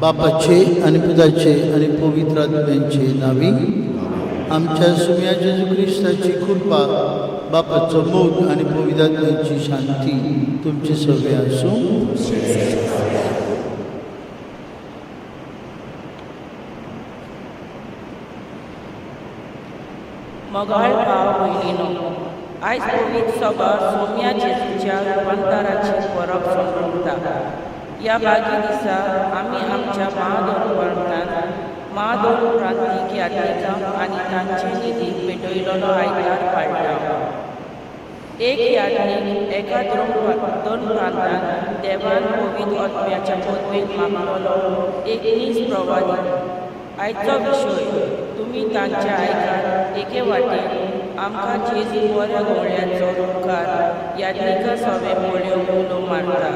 बापाचे आणि पिताचे आणि पवित्र आत्म्यांचे नावी आमच्या सुम्या जेजू ख्रिस्ताची कृपा बापाचो मोग आणि पवित्र आत्म्यांची शांती तुमचे सगळे असो. मोगाळ भाव भयणीनो, आयज पवित्र सभा सोम्या जेजूच्या रूपांतराची परब संभ्रमता. या बागी दिसा आमी आमच्या महादोन प्रांतीक यात्रिकांक आनी तांचे निधीक भेटयलोलो आयतार पाळटा. एक यात्रीक एका दोन प्रांतांत देवान पवित्र आत्म्याच्या पोतवेक मागलोलो एक नीज प्रवादी. आयचो विशय तुमी तांचे आयकात. एके वाटेन आमकां जेजू बऱ्या गवळ्याचो उपकार यात्रिका सवे पळोवंक उलो मारता,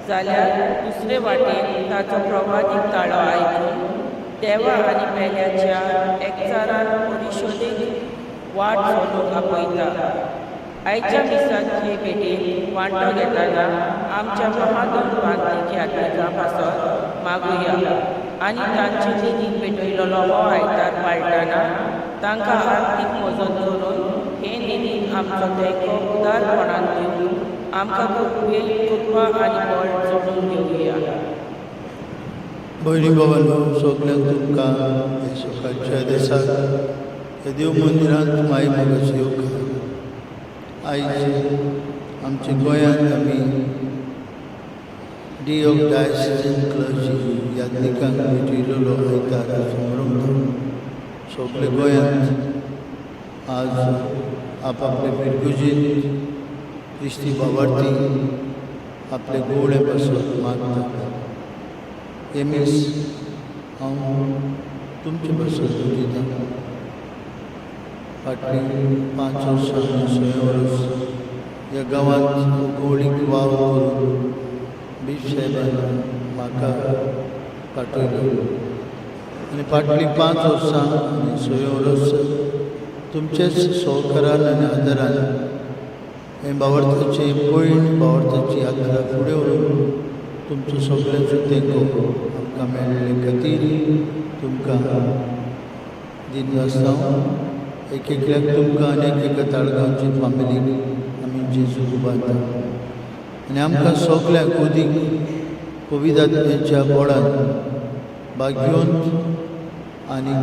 जाल्यार दुसरे वाटेन ताचो प्रवादीक ताळो आयकून देवा आनी पेल्याच्या एकचारान परिशोधेक वाट सोडूंक आपयता. आयच्या मिसाचे भेटेन वांटो घेतना आमच्या महादोन प्रांतीक यात्रिकां पासत मागुया आनी तांचे निधीक भेटयलोलो हो आयतार पाळटना तांकां आर्थीक मजत करून हे निधीक आमचो तेंको उदारपणान दिवंक आमकां कृपा आनी बळ जोडून घेवया. भयणी भावांनो, सगळ्यांक तुमकां हे सकाळच्या दिसाक हे देव मंदिरांत माय मोगाचो योग. आयज आमच्या गोंयांत आमी डे ऑफ डायसिजन क्लर्जी यात्रिकांक भेटयलोलो आयतार संभ्रमता. सगळे गोंयांत आज आपआपले पिरकुजीत क्रिस्ती भावार्थी आपले गोवळे पासून मागतात. हे मीस हांव तुमचे पासून दिता. फाटलीं 5 वर्सां 6 वर्स ह्या गांवांत गोवळीक वाव करून बीश साहेबान म्हाका पाठयलो आनी फाटलीं 5 वर्सां आनी 6 वर्स तुमचेच सहकारान आनी आदारान हे भावार्थाचे पैण भावार्थाची यात्रा फुडें व्हरून तुमचो सगळ्यांचो तेंको आमकां मेळ्ळे खातीर तुमकां दिनवासतां एक-एकल्याक तुमकां आनी एका ताळगांवची फामिलीक आमी जेजू उबारता आनी आमकां सगळ्यांक उदीक पवित्र आत्म्याच्या बळान भाग्यवंत आनी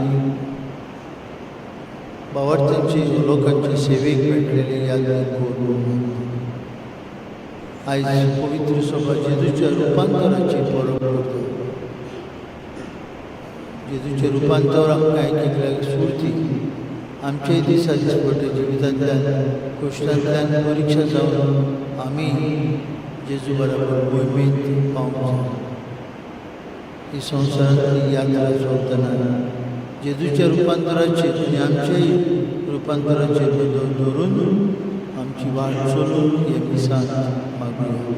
भावार्थांची लोकांची सेवेक मेळटलेली याद करून आयज पवित्र सभा जेजूच्या रुपांतराची परब करता. जेजूचें रूपांतर आमकां एक-एकल्याक स्फूर्ती आमच्याय दिसा दिसपट्टे जिवितांतल्यान कश्टांतल्यान परिक्षा जावन आमी जेजू बरोबर मोहिमेंत पावूंक जाय. ही संवसारांतली यात्रा चलतना जेजूच्या रुपांतराचेर आनी आमच्याय रुपांतराचेर बदल धरून आमची वाट चलून हे मिसांत मागुया.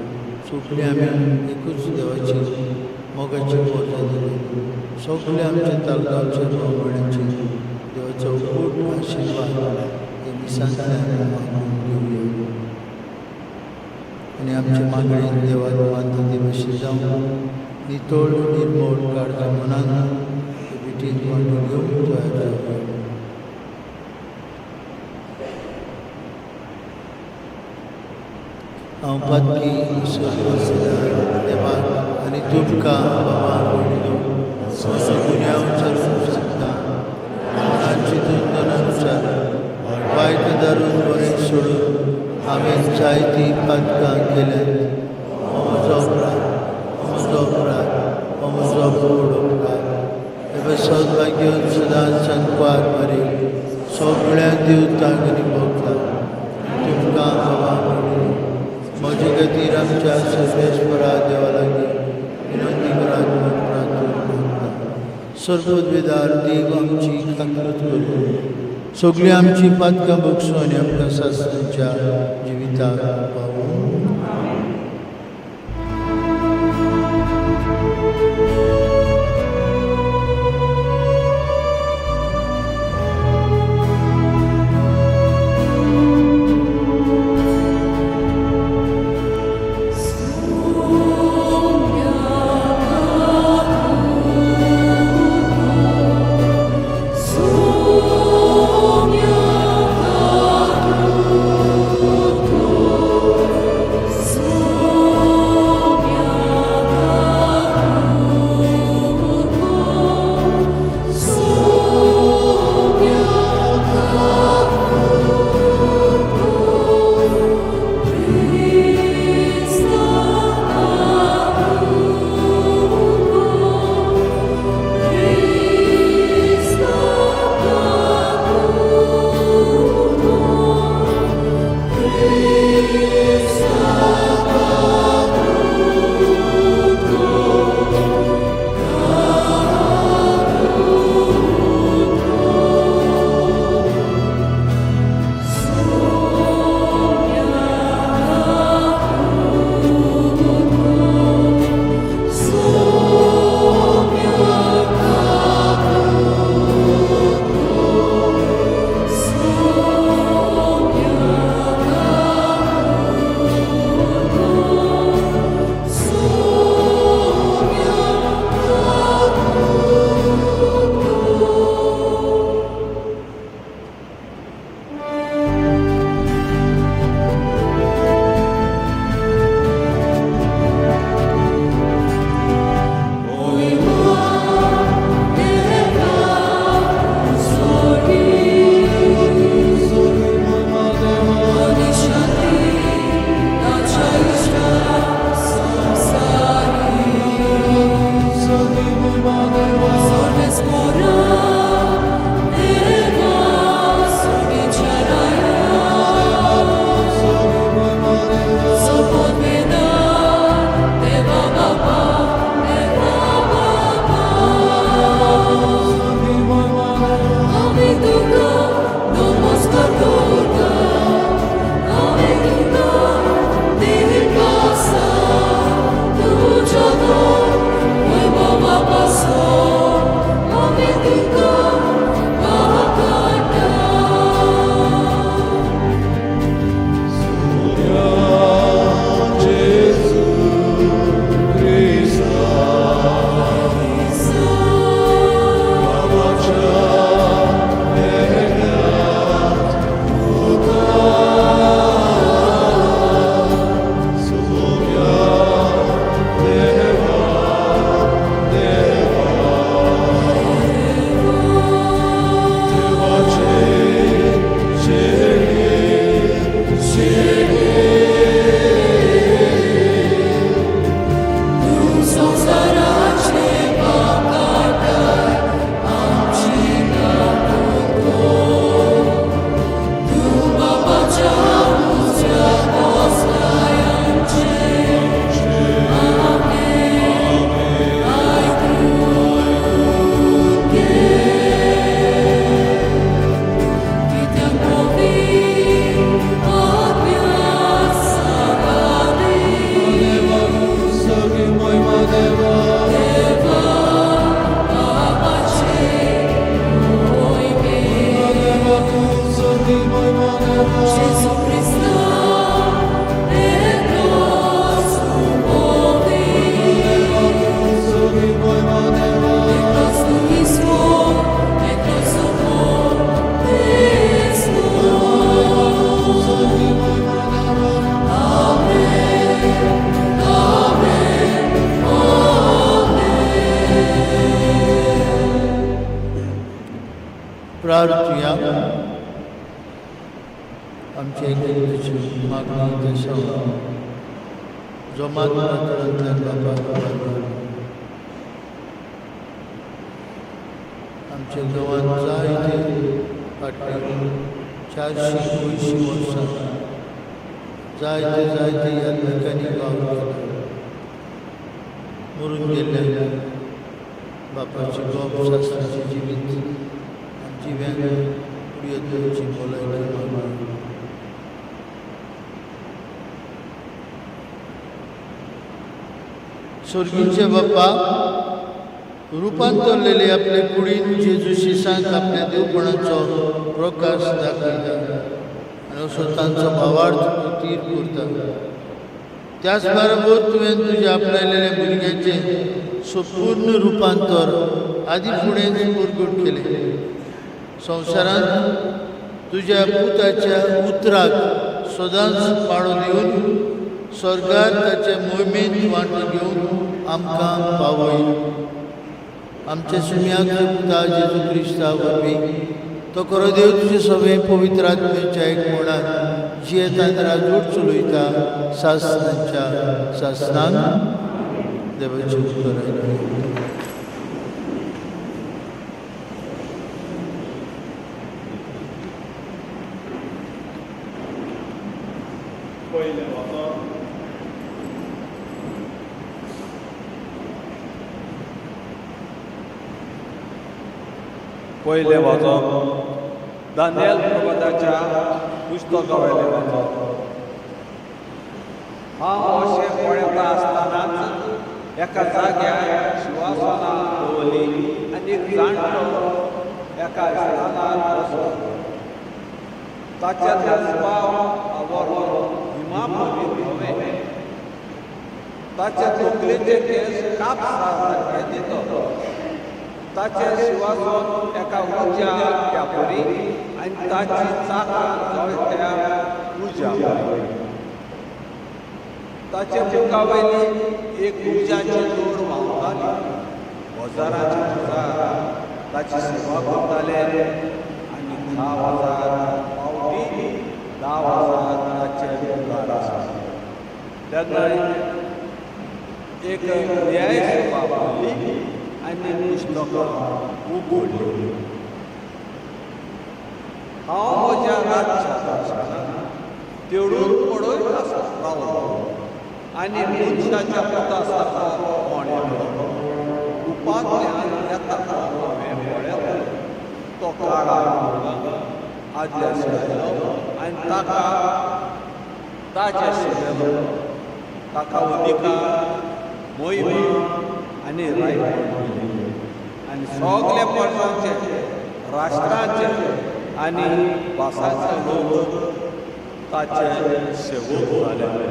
सोपली आमी एकूच देवाची मोगाची पोरजां दिली. सगळे आमच्या तालगांवच्या भावभयणांचे देवाचो खूब आशिर्वाद हे मिसांतल्यान मागून घेवया आनी आमचे मागणे देवाक मानता ते भाशेन जावन नितळ निर्मळ काळजा मनान विटीन वांटून घेवंक तयार जावया. हांव पातकी देवाक आनी तुमकां गुन्या उच्चारूंक शकता चिंतून दोनानुसार वायट दारून बरें सोडून हांवें जायतीं पातकां केल्यात हो म्हजो अपराध हो म्हजो व्हड अपराध हे सौभाग्य सदांच सांगपाक बरें सगळ्या देवतांक आनी भोगतां तुमकां बाबा म्हजे खातीर आमच्या सर्वेस्परा देवा लागीं विनंती करात म्हूण प्रार्थना करता. सर्वोद्वेदार देव आमची कांकरत करून सगळीं आमची पातकां भोगसूं आनी आपल्या सासऱ्यांच्या जिविताक पावूं. Amen. प्रार्थुया. आमचे एकमेकांची मागणी तशा जमात प्रांतरांतल्यान बापाक आमच्या गांवांत जायते फाटली 480 वर्सां जायते ह्या ठिकाणी गांव गेले. मरून गेल्ल्या बापाची गोप शास्त्राची जिवीत आनी जिव्यांक कुडियेची भलायकी मागून स्वर्गीचे बाप्पा रुपांतरलेले आपले कुडीन जेजू शिसांक आपल्या देवपणाचो प्रकाश दाखयता आनी असो तांचो भावार्थ तीर करता. त्याच बरोबर तुवें तुज्या आपणायलेल्या भुरग्याचें संपूर्ण रुपांतर आदी फुडें परगट केलें. संवसारांत तुज्या पुताच्या उतराक सदांच पाळो दिवन स्वर्गार ताचे मोहिमेंत वांटो घेवन आमकां पावय. आमच्या सुम्याक पुता जेजू क्रिस्ता वरवीं तो खरो देव तुजे सगळे पवित्र आत्म्याच्या एकमोणान जियेत आनी राजवट चलयता सासणांच्या सासणान देवाचे उत्तर आयकूया. पयले वाचप दानियल प्रवादाच्या पुस्तकावेले वाचप. हांव अशें पळयता आसतनाच एका जाग्यार शिवासनां दवरलीं आनी एक जाणटो एका स्थानार बसलो. ताच्या दसपाव आवरून हिमापरीत धवे, ताचे तकलेचे केस कापसासारके दितो. ताचे शिवासन एका उज्या कॅपरी आनी ताची चाकां जळट्या उज्या. ताचे मुखावयली एक उज्याची दोर व्हांवताली. हजारांची हजार ताची सेवा करताले आनी 10,000 पावटी 10,000 ताचे मुखार आसात. तेन्ना एक न्याय सभा भरली आनी पुस्तकां उगडलीं. हांव म्हज्या राज्यात तेवढूच पडयत रावलो आनी मनशाच्या पुता सारको कोण येलो. उपांतल्यान येता हांवें पळयलो. तो काळा आदल्या शिरलो आनी ताका ताजे शिरलो. ताका अधिकार मोहिमा आनी रायवण आनी सगळे परजांचे राष्ट्रांचे आनी भासांचे लोक ताचे सेवक जाले.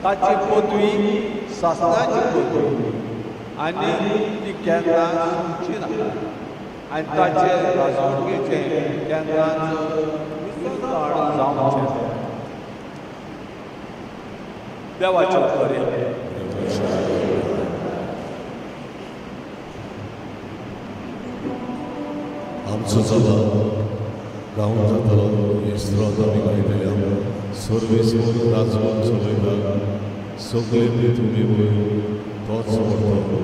ताची पदवी सासणाची पदवी आनी ती केन्नाच सुटची ना आनी ताचे राजवटीचें केन्नाच विसर्जन जावचें. देवाचे बरें. आमचो सभा गांव जातलो इस्रोत आमी गायलेल्या सर्वेस्वर राजवट चलयता सगळे पृथ्वी वयर तोच व्हरतो.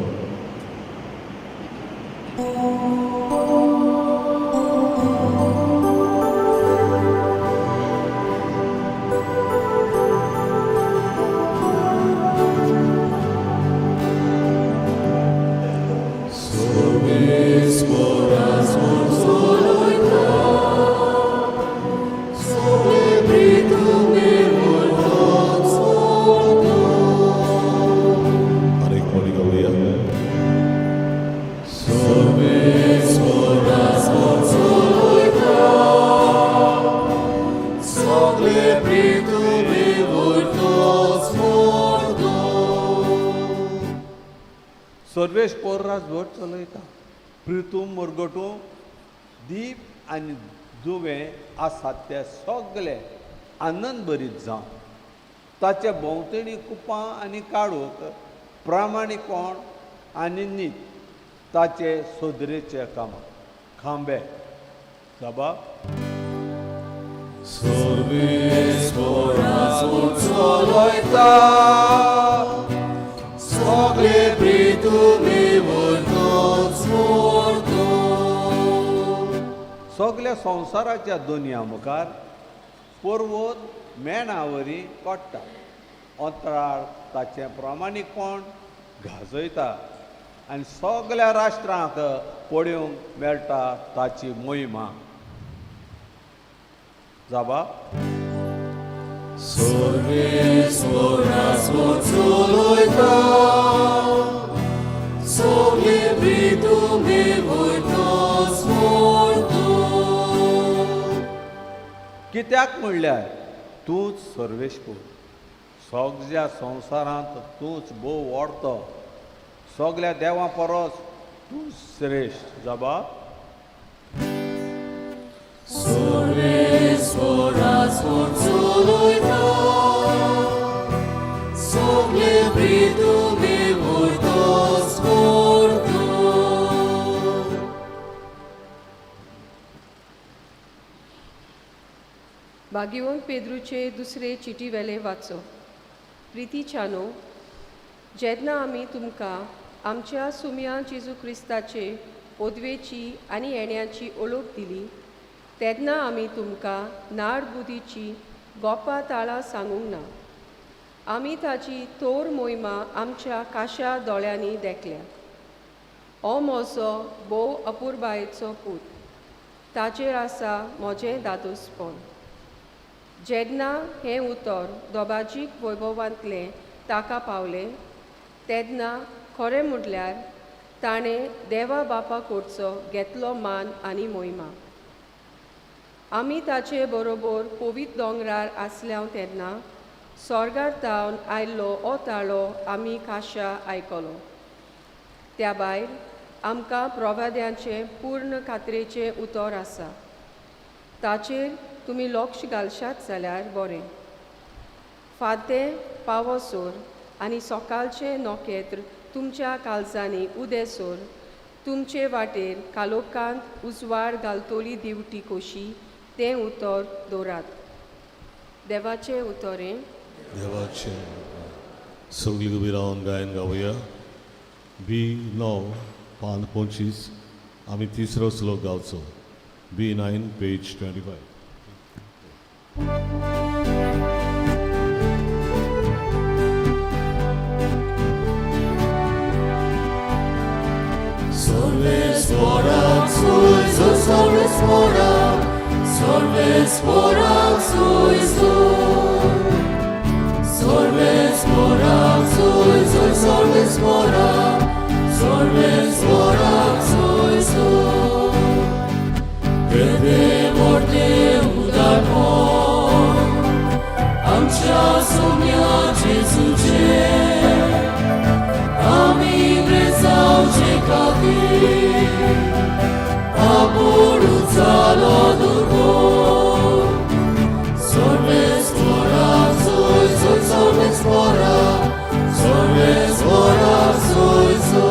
सर्वेश पोर्रास भट चलयता. प्रितूम मरगटू दीप आनी दुवे आसात ते सगळे आनंद भरीत जावन ताचे भोंवतणी कुपां आनी काळोख प्रामाणीकपण आनी नीत ताचे सोदरेचे कामां खांबे. जबाब सर्वेस्परास चलयता सगळे प्रितुमी वरतोच मोरतो. सगळ्या संवसाराच्या दुनिया मुखार पर्वत मेणावरी काडटा. अंतराळ ताचें प्रामाणीकपण गाजयता आनी सगळ्या राष्ट्रांक पळोवंक मेळटा ताची मोहिमा. जबाब सर्वेस्परास चलयता सगळे प्रितुमी वरतोच मोरतो. कित्याक म्हणल्यार तूंच सर्वेस्पूर. सगळ्या संवसारांत तूंच भोव व्हडतो. सगळ्या देवां परस तूं श्रेश्ठ. जबाब सर्वेस्परास चलयता सगळे प्रितुमी वरतोच मोरतो. भाग्यवंत पेद्रूचे दुसरे चिटी वेले वाचो. प्रितीच्यानो, जेन्ना आमी तुमकां आमच्या सुम्या जेजू क्रिस्ताचे ओदवेची आनी येण्याची ओळख दिली तेन्ना आमी तुमकां नाड बुदीची गोपां ताळां सांगूंक ना. आमी ताची थोर मोहिमा आमच्या काशा दोळ्यांनी देखल्या. हो म्हजो भोव अपुरबायेचो पूत. ताचेर आसा म्हजें दादोसपण. जेन्ना हें उतर दोबाजीक वैभवांतलें ताका पावलें तेन्ना खरें म्हटल्यार ताणें देवा बापा कडचो घेतलो मान आनी मोहिमा. आमी ताचे बरोबर पवित्र दोंगरार आसल्या तेन्ना स्वर्गांतावन आयिल्लो हो ताळो आमी काशा आयकलो. त्या भायर आमकां प्रवाद्यांचे पूर्ण खात्रेचें उतर आसा. ताचेर तुमी लक्ष घालशात जाल्यार बरें. फातें पावसोर आनी सकाळचें नोखेत्र तुमच्या काळजांनी उदेसोर तुमचे वाटेर कालोखांत उजवाड घालतली दिवटी कशी तें उतर दवरात. देवाचें उतरें. देवाचे सगळी उबी रावन गायन गावया. B9 पान 25 आमी तिसरो श्लोक गावचो. B9 page 25. Sorvesporak suizo, sorvesporak, sorvesporak suizo, sorvesporak suizo, sorvesporak, sorvesporak suizo. Kiedy mordy udarmon, amcia sumia Jezucie, ami brezał ciekawi, a porucalo durgo. Sorvesporak suizo, sorvesporak, sorvesporak suizo,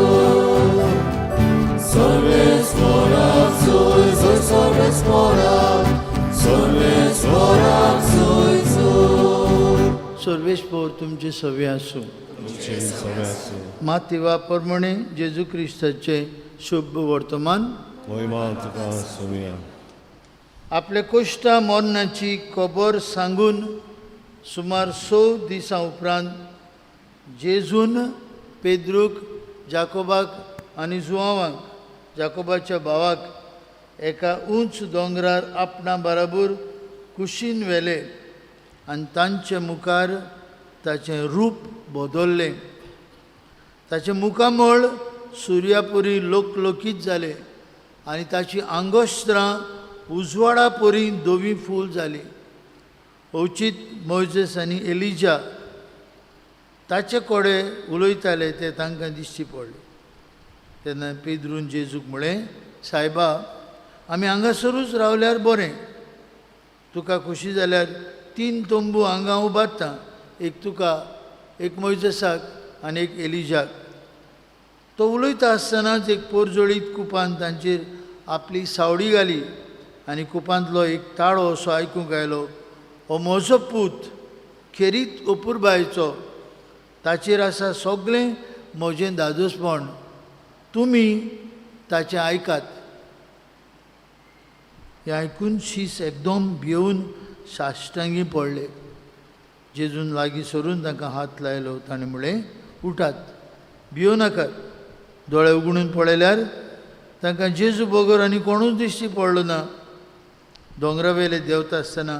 sorvesporak suizo, sorvesporak, sorvesporak suizo. सर्वेस्पोर तुमचे सवे आसूं. तुमचे सगळे आसूं. मातेवा प्रमाणे जेजू क्रिस्ताचे शुभ वर्तमान मोहिमा तुका सुमिया. आपल्या कोश्टा मरणाची खबर सांगून सुमार 6 दिसां उपरांत जेजून पेद्रूक, जाकोबाक आनी जुआवांक, जाकोबाच्या भावाक एका उंच दोंगरार आपणा बराबर कुशीन व्हेले आनी तांचे मुखार ताचें रूप बदल्लें. ताचें मुखामळ सुर्या परी लोकलोकीत जाले आनी ताची आंगोश्त्रां उजवाडा परी धवी फूल जाली. अवचीत मोइजेस आनी एलिजा ताचे कोडे उलयताले ते तांकां दिश्टी पडले. तेन्ना पेद्रून जेजूक म्हळें, सायबा, आमी हांगासरूच रावल्यार बरें. तुका खुशी जाल्यार 3 तोंबू हांगा उबारता, एक तुका, एक मोइजेसाक आनी एक एलिजाक. तो उलयता आसतनाच एक पोरजोळीत कुपान तांचेर आपली सावडी घाली आनी कुपांतलो एक ताळो असो आयकूंक आयलो, हो म्हजो पूत खेरीत अपुरबायेचो, ताचेर आसा सगळें म्हजें दादोसपण, तुमी ताचें आयकात. हें आयकून शीस एकदम भिवून साश्टांगी पडले. जेजून लागीं सरून तांकां हात लायलो. ताणें म्हळें, उठात, भियो नाकात. दोळे उगडून पळयल्यार तांकां जेजू बगर आनी कोणूच दिश्टी पडलो ना. दोंगरा वयले देंवता आसतना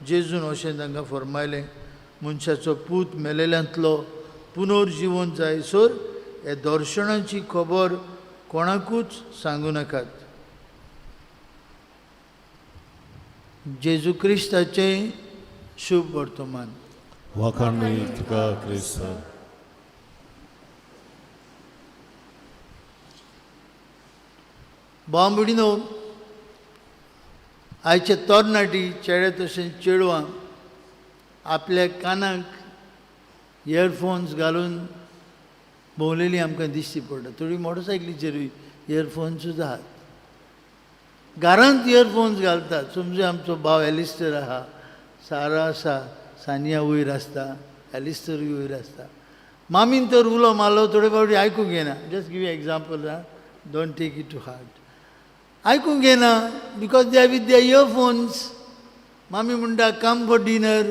जेजून अशें तांकां फरमायलें, मनशाचो पूत मेलेल्यांतलो पुनर्जिवन जायसर हे दर्शनाची खबर कोणाकूच सांगूं नाकात. जेजू क्रिस्ताचें शुभ वर्तमान. वाखाणणी तुका क्रिस्त. भाव-भयणीनो, आयचे तरणाटी चेडे तशेंच चेडवां आपल्या कानाक इयरफोन्स घालून भोंवलेलीं आमकां दिश्टी पडटा. थोडी मोटरसायकलीचेरूय इयरफोन्सूच आहात. घरांत इयरफोन्स घालतात. समजा आमचो भाव एलिस्टर आहा, सारा आसा, सानिया वयर आसता, एलिस्टरूय वयर आसता. मामीन तर उलो मारलो थोडे फावटी आयकूंक येना. Just give you example, don't take it to heart. आयकूंक येना because they are with their earphones. मामी म्हणटा कम फॉर डिनर,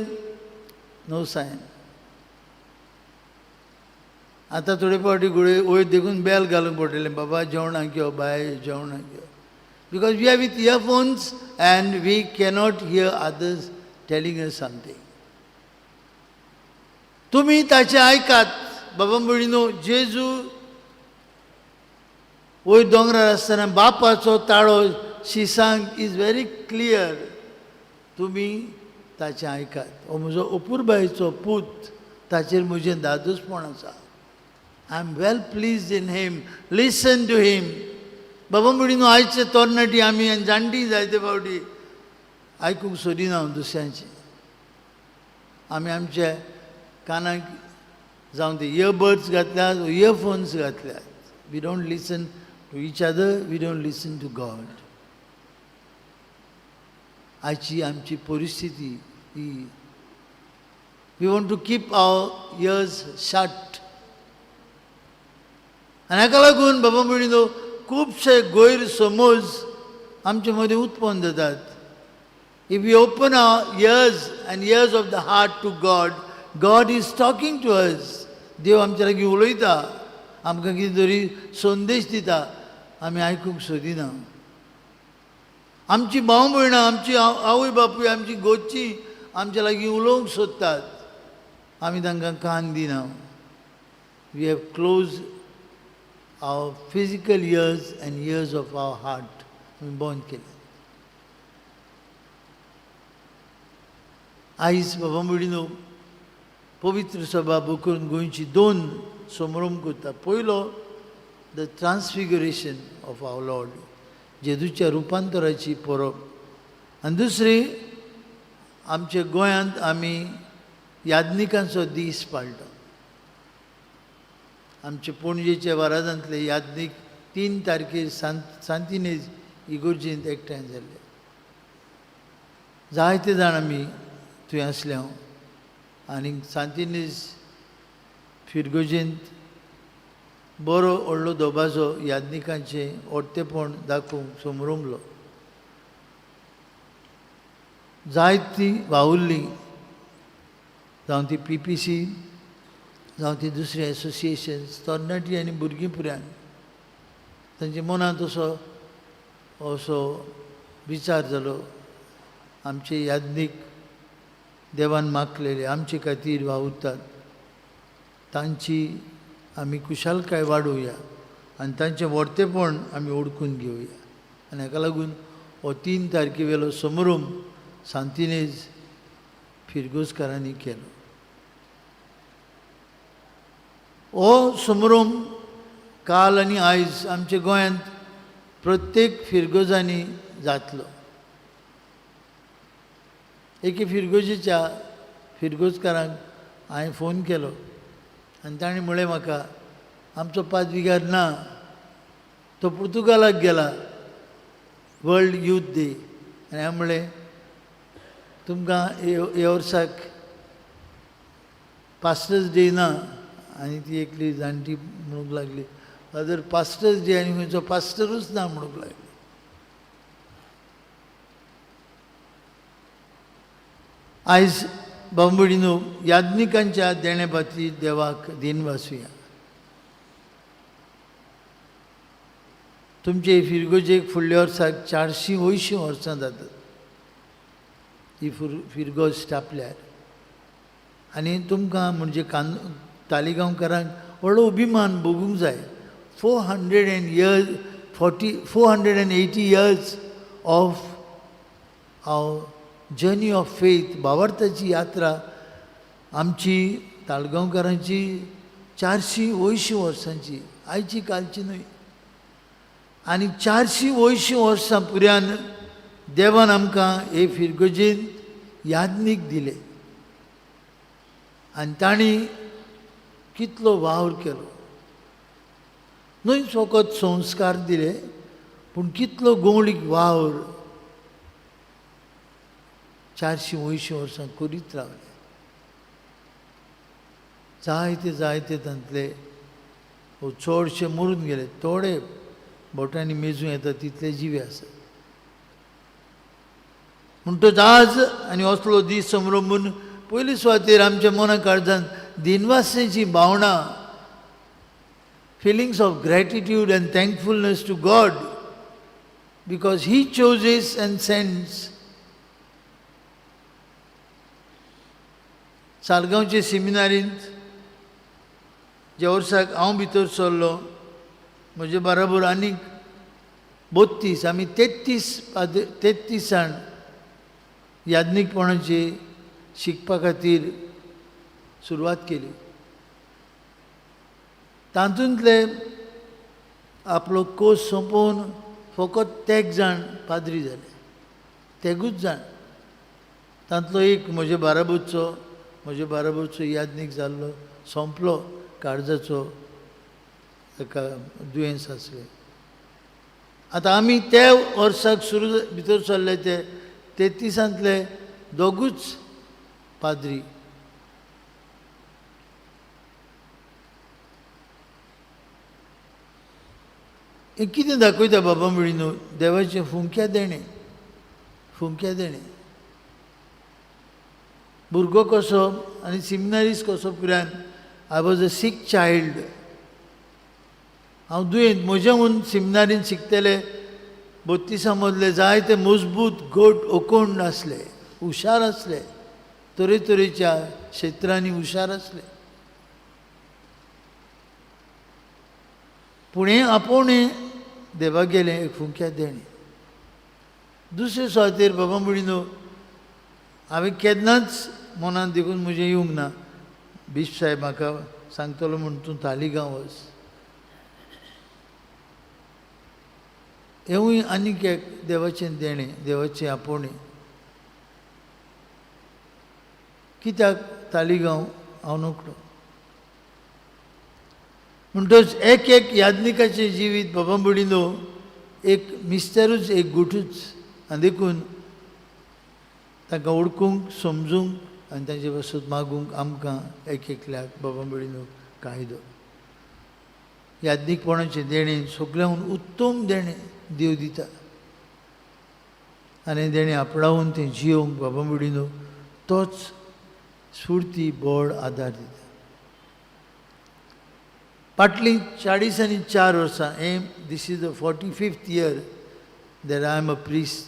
नो सायन. आतां थोडे फावटी वयर देखून बेल घालूंक पडटलें, बाबा जेवणाक यो, बाय जेवणाक यो. Because we are with earphones and we cannot hear others telling us something. तुम्ही ताचे आयकात. बाबा भयणीनो, जेजू वयर दोंगरार आसतना बापाचो ताळो शिसांक इज व्हेरी क्लियर. तुमी ताचे आयकात. हो म्हजो अपुरबायेचो पूत, ताचेर म्हजें दादोसपण आसा. I am well pleased in him, listen to him. बाबा म्हणून आयचे तरणाटी आमी आनी जाणटी जायते फावटी आयकूंक सोदिना दुसऱ्यांचें. आमी आमच्या कानाक जावं ते इयरबड्स घातल्यात, इयरफोन्स घातल्यात. We don't listen to each other, we don't listen to God. आयची आमची परिस्थिती ही, we want to keep our ears shut. आनी हाका लागून बाबा म्हणून खुबशे गैरसमज आमचे मदीं उत्पन्न जातात. If we open our ears and ears of the heart to God, God is talking to us. देव आमच्या लागीं उलयता, आमकां कितें तरी संदेश दिता, आमी आयकूंक सोदिना. आमची भाव भयणां, आमची आवय बापूय, आमची गोची आमच्या लागीं उलोवंक सोदतात, आमी तांकां कान दिना. We have close our physical ears and ears of our heart. आमी बंद केले. आयज बाबा म्हणून पवित्र सभा करून गोंयची 2 समारंभ करता. पयलो the transfiguration of our Lord, जेजूच्या रुपांतराची परब. आनी दुसरी आमच्या गोंयांत आमी याज्ञिकांचो दीस पाळटा. आमचे पणजेचे वाराजांतले याज्ञीक 3 तारखेर सांतिनेज इगोर्जेंत एकठांय जाल्ले. जायते जाण आमी थंय आसले हांव. आनी सांतिनेज फिरगोजेंत बरो व्हडलो दोबाजो याज्ञिकांचें ओडतेपण दाखोवंक समरंभलो. जायतीं वावुरलीं, जावं ती PPC, जावं ती दुसरी एसोसिएशन्स, तरणाटी आनी भुरगीं पुरान तांच्या मनांत असो विचार जालो, आमचे याज्ञीक देवान मागलेले आमचे खातीर वावुरतात, तांची आमी कुशालकाय वाडोवया आनी तांचें व्हडतेपण आमी ओळखून घेवया. आनी हाका लागून हो 3 तारखेवेलो समारंभ सांतिनेज फिरगोजकारांनी केलो. हो समारंभ काल आनी आयज आमच्या गोंयांत प्रत्येक फिरगोजांनी जातलो. एके फिरगोजेच्या फिरगोजकारांक हांवें फोन केलो आनी ताणें म्हळें म्हाका आमचो पाद्रीगार ना, तो पुर्तुगालाक गेला वर्ल्ड यूथ डे. आनी हांवें म्हणलें तुमकां हे वर्साक पास्टर्स डे ना. आनी ती एकली जाणटी म्हणूंक लागली फादर पास्टर्स डे आनी खंयचो पास्टरूच ना म्हणूंक लागली. आयज बांबोळीनो याज्ञिकांच्या देणेपाती देवाक दिन वासुया. तुमचे फिरगोजेक फुडल्या वर्साक 480 वर्सां जातात ही फिरगो स्टापल्यार. आनी तुमकां म्हणजे तालिगांवकारांक व्हडलो अभिमान भोगूंक जाय. 480 years of journey of faith, भावार्थाची यात्रा आमची ताळगांवकारांची 480 वर्सांची, आयची कालची न्हय. आनी 480 वर्सां पुर्यान देवान आमकां हे फिरगोजेन याज्ञीक दिले. आनी तांणी कितलो वावर केलो. न्हय फकत संस्कार दिले पूण कितलो गवळीक वावर 480 वर्सां करीत रावले. जायते तांतले चडशे मरून गेले. थोडे बोटांनी मेजूं येता तितले जिवे आसात. म्हणटच आज आनी असलो दीस संभ्रमून पयले सुवातेर आमच्या मना काळजांत दिनवासेची भावना, feelings of gratitude and thankfulness to God because he chooses and sends. सालगांवचे सेमिनारींत ज्या वर्साक हांव भितर सरलो म्हजे बरोबर आनीक 32 आमी 33 जाण याज्ञीकपणाची शिकपा खातीर सुरवात केली. तातूंतले आपलो कोर्स सोंपोवन फकत तेग जाण पाद्री जाले. तेगूच जाण. तांतलो एक म्हजे बाराबोरचो याज्ञीक जाल्लो सोंपलो. काळजाचो ताका दुयेंस आसलें. आतां आमी त्या वर्साक भितर सरले ते 33 दोगूच पाद्री. हें कितें दाखयता बाबा म्हणून देवाचें फुंक्या देणें. भुरगो कसो आनी सेमिनारीज कसो पुरान I was a sick child. हांव दुयेंत. म्हजेहून सेमिनारीन शिकतले 32 मदले जायते मजबूत घट ओकोंड आसले, हुशार आसले, तरेतरेच्या क्षेत्रांनी हुशार आसले. पूण हें आपोवणें देवा गेलें एक फुंक्या देणें. दुसरे सुवातेर बाबा म्हणून हांवें केन्नाच मनांत देखून म्हजें येवंक ना बिश्प साहेब म्हाका सांगतलो म्हूण तूं तालिगांव वच. हेवूय आनीक एक देवाचें देणें, देवाचें आपोवणें. कित्याक तालिगांव हांव नकळो. म्हणटच एक याज्ञिकाचें जिवीत बाबा म्हणून एक मिस्तेरूच, एक गुटूच. आनी देखून तांकां ओळखूंक, समजूंक आनी तांचे वसत मागूंक आमकां एकल्याक बाबा म्हणून कायदो. याज्ञिकपणाचें देणें सगळ्यांत उत्तम देणें देव दिता. आनी देणें आपणावून तें जियोंक बाबा म्हणून तोच स्फूर्ती, बळ, आदार दिता. फाटलीं 44 वर्सां this is the 45th year that I am a priest.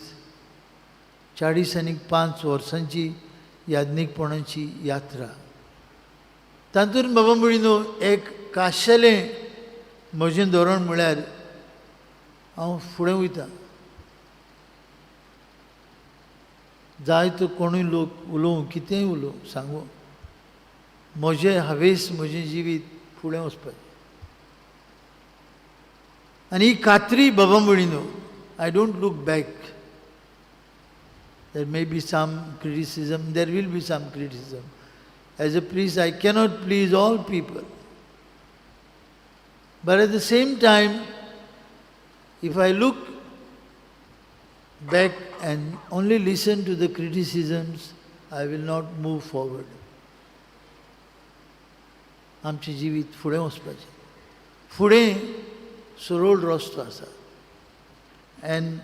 45 वर्सांची याज्ञिकपणाची यात्रा. तातूंत बाबा म्हणून एक खाशेलें म्हजें धोरण म्हळ्यार हांव फुडें वयतां. जाय तो कोणूय लोक उलोवं, कितेंय उलोवं, सांगूं, म्हजें हावेस, म्हजें जिवीत फुडें वचपाचें. आनी ही खात्री बाबा म्हणून I don't look back. There may be some criticism, there will be some criticism. As a priest, I cannot please all people. But at the same time, if I look back and only listen to the criticisms, I will not move forward. आमचे जिवीत फुडें वचपाचें. फुडें सरळ रस्तो आसा. And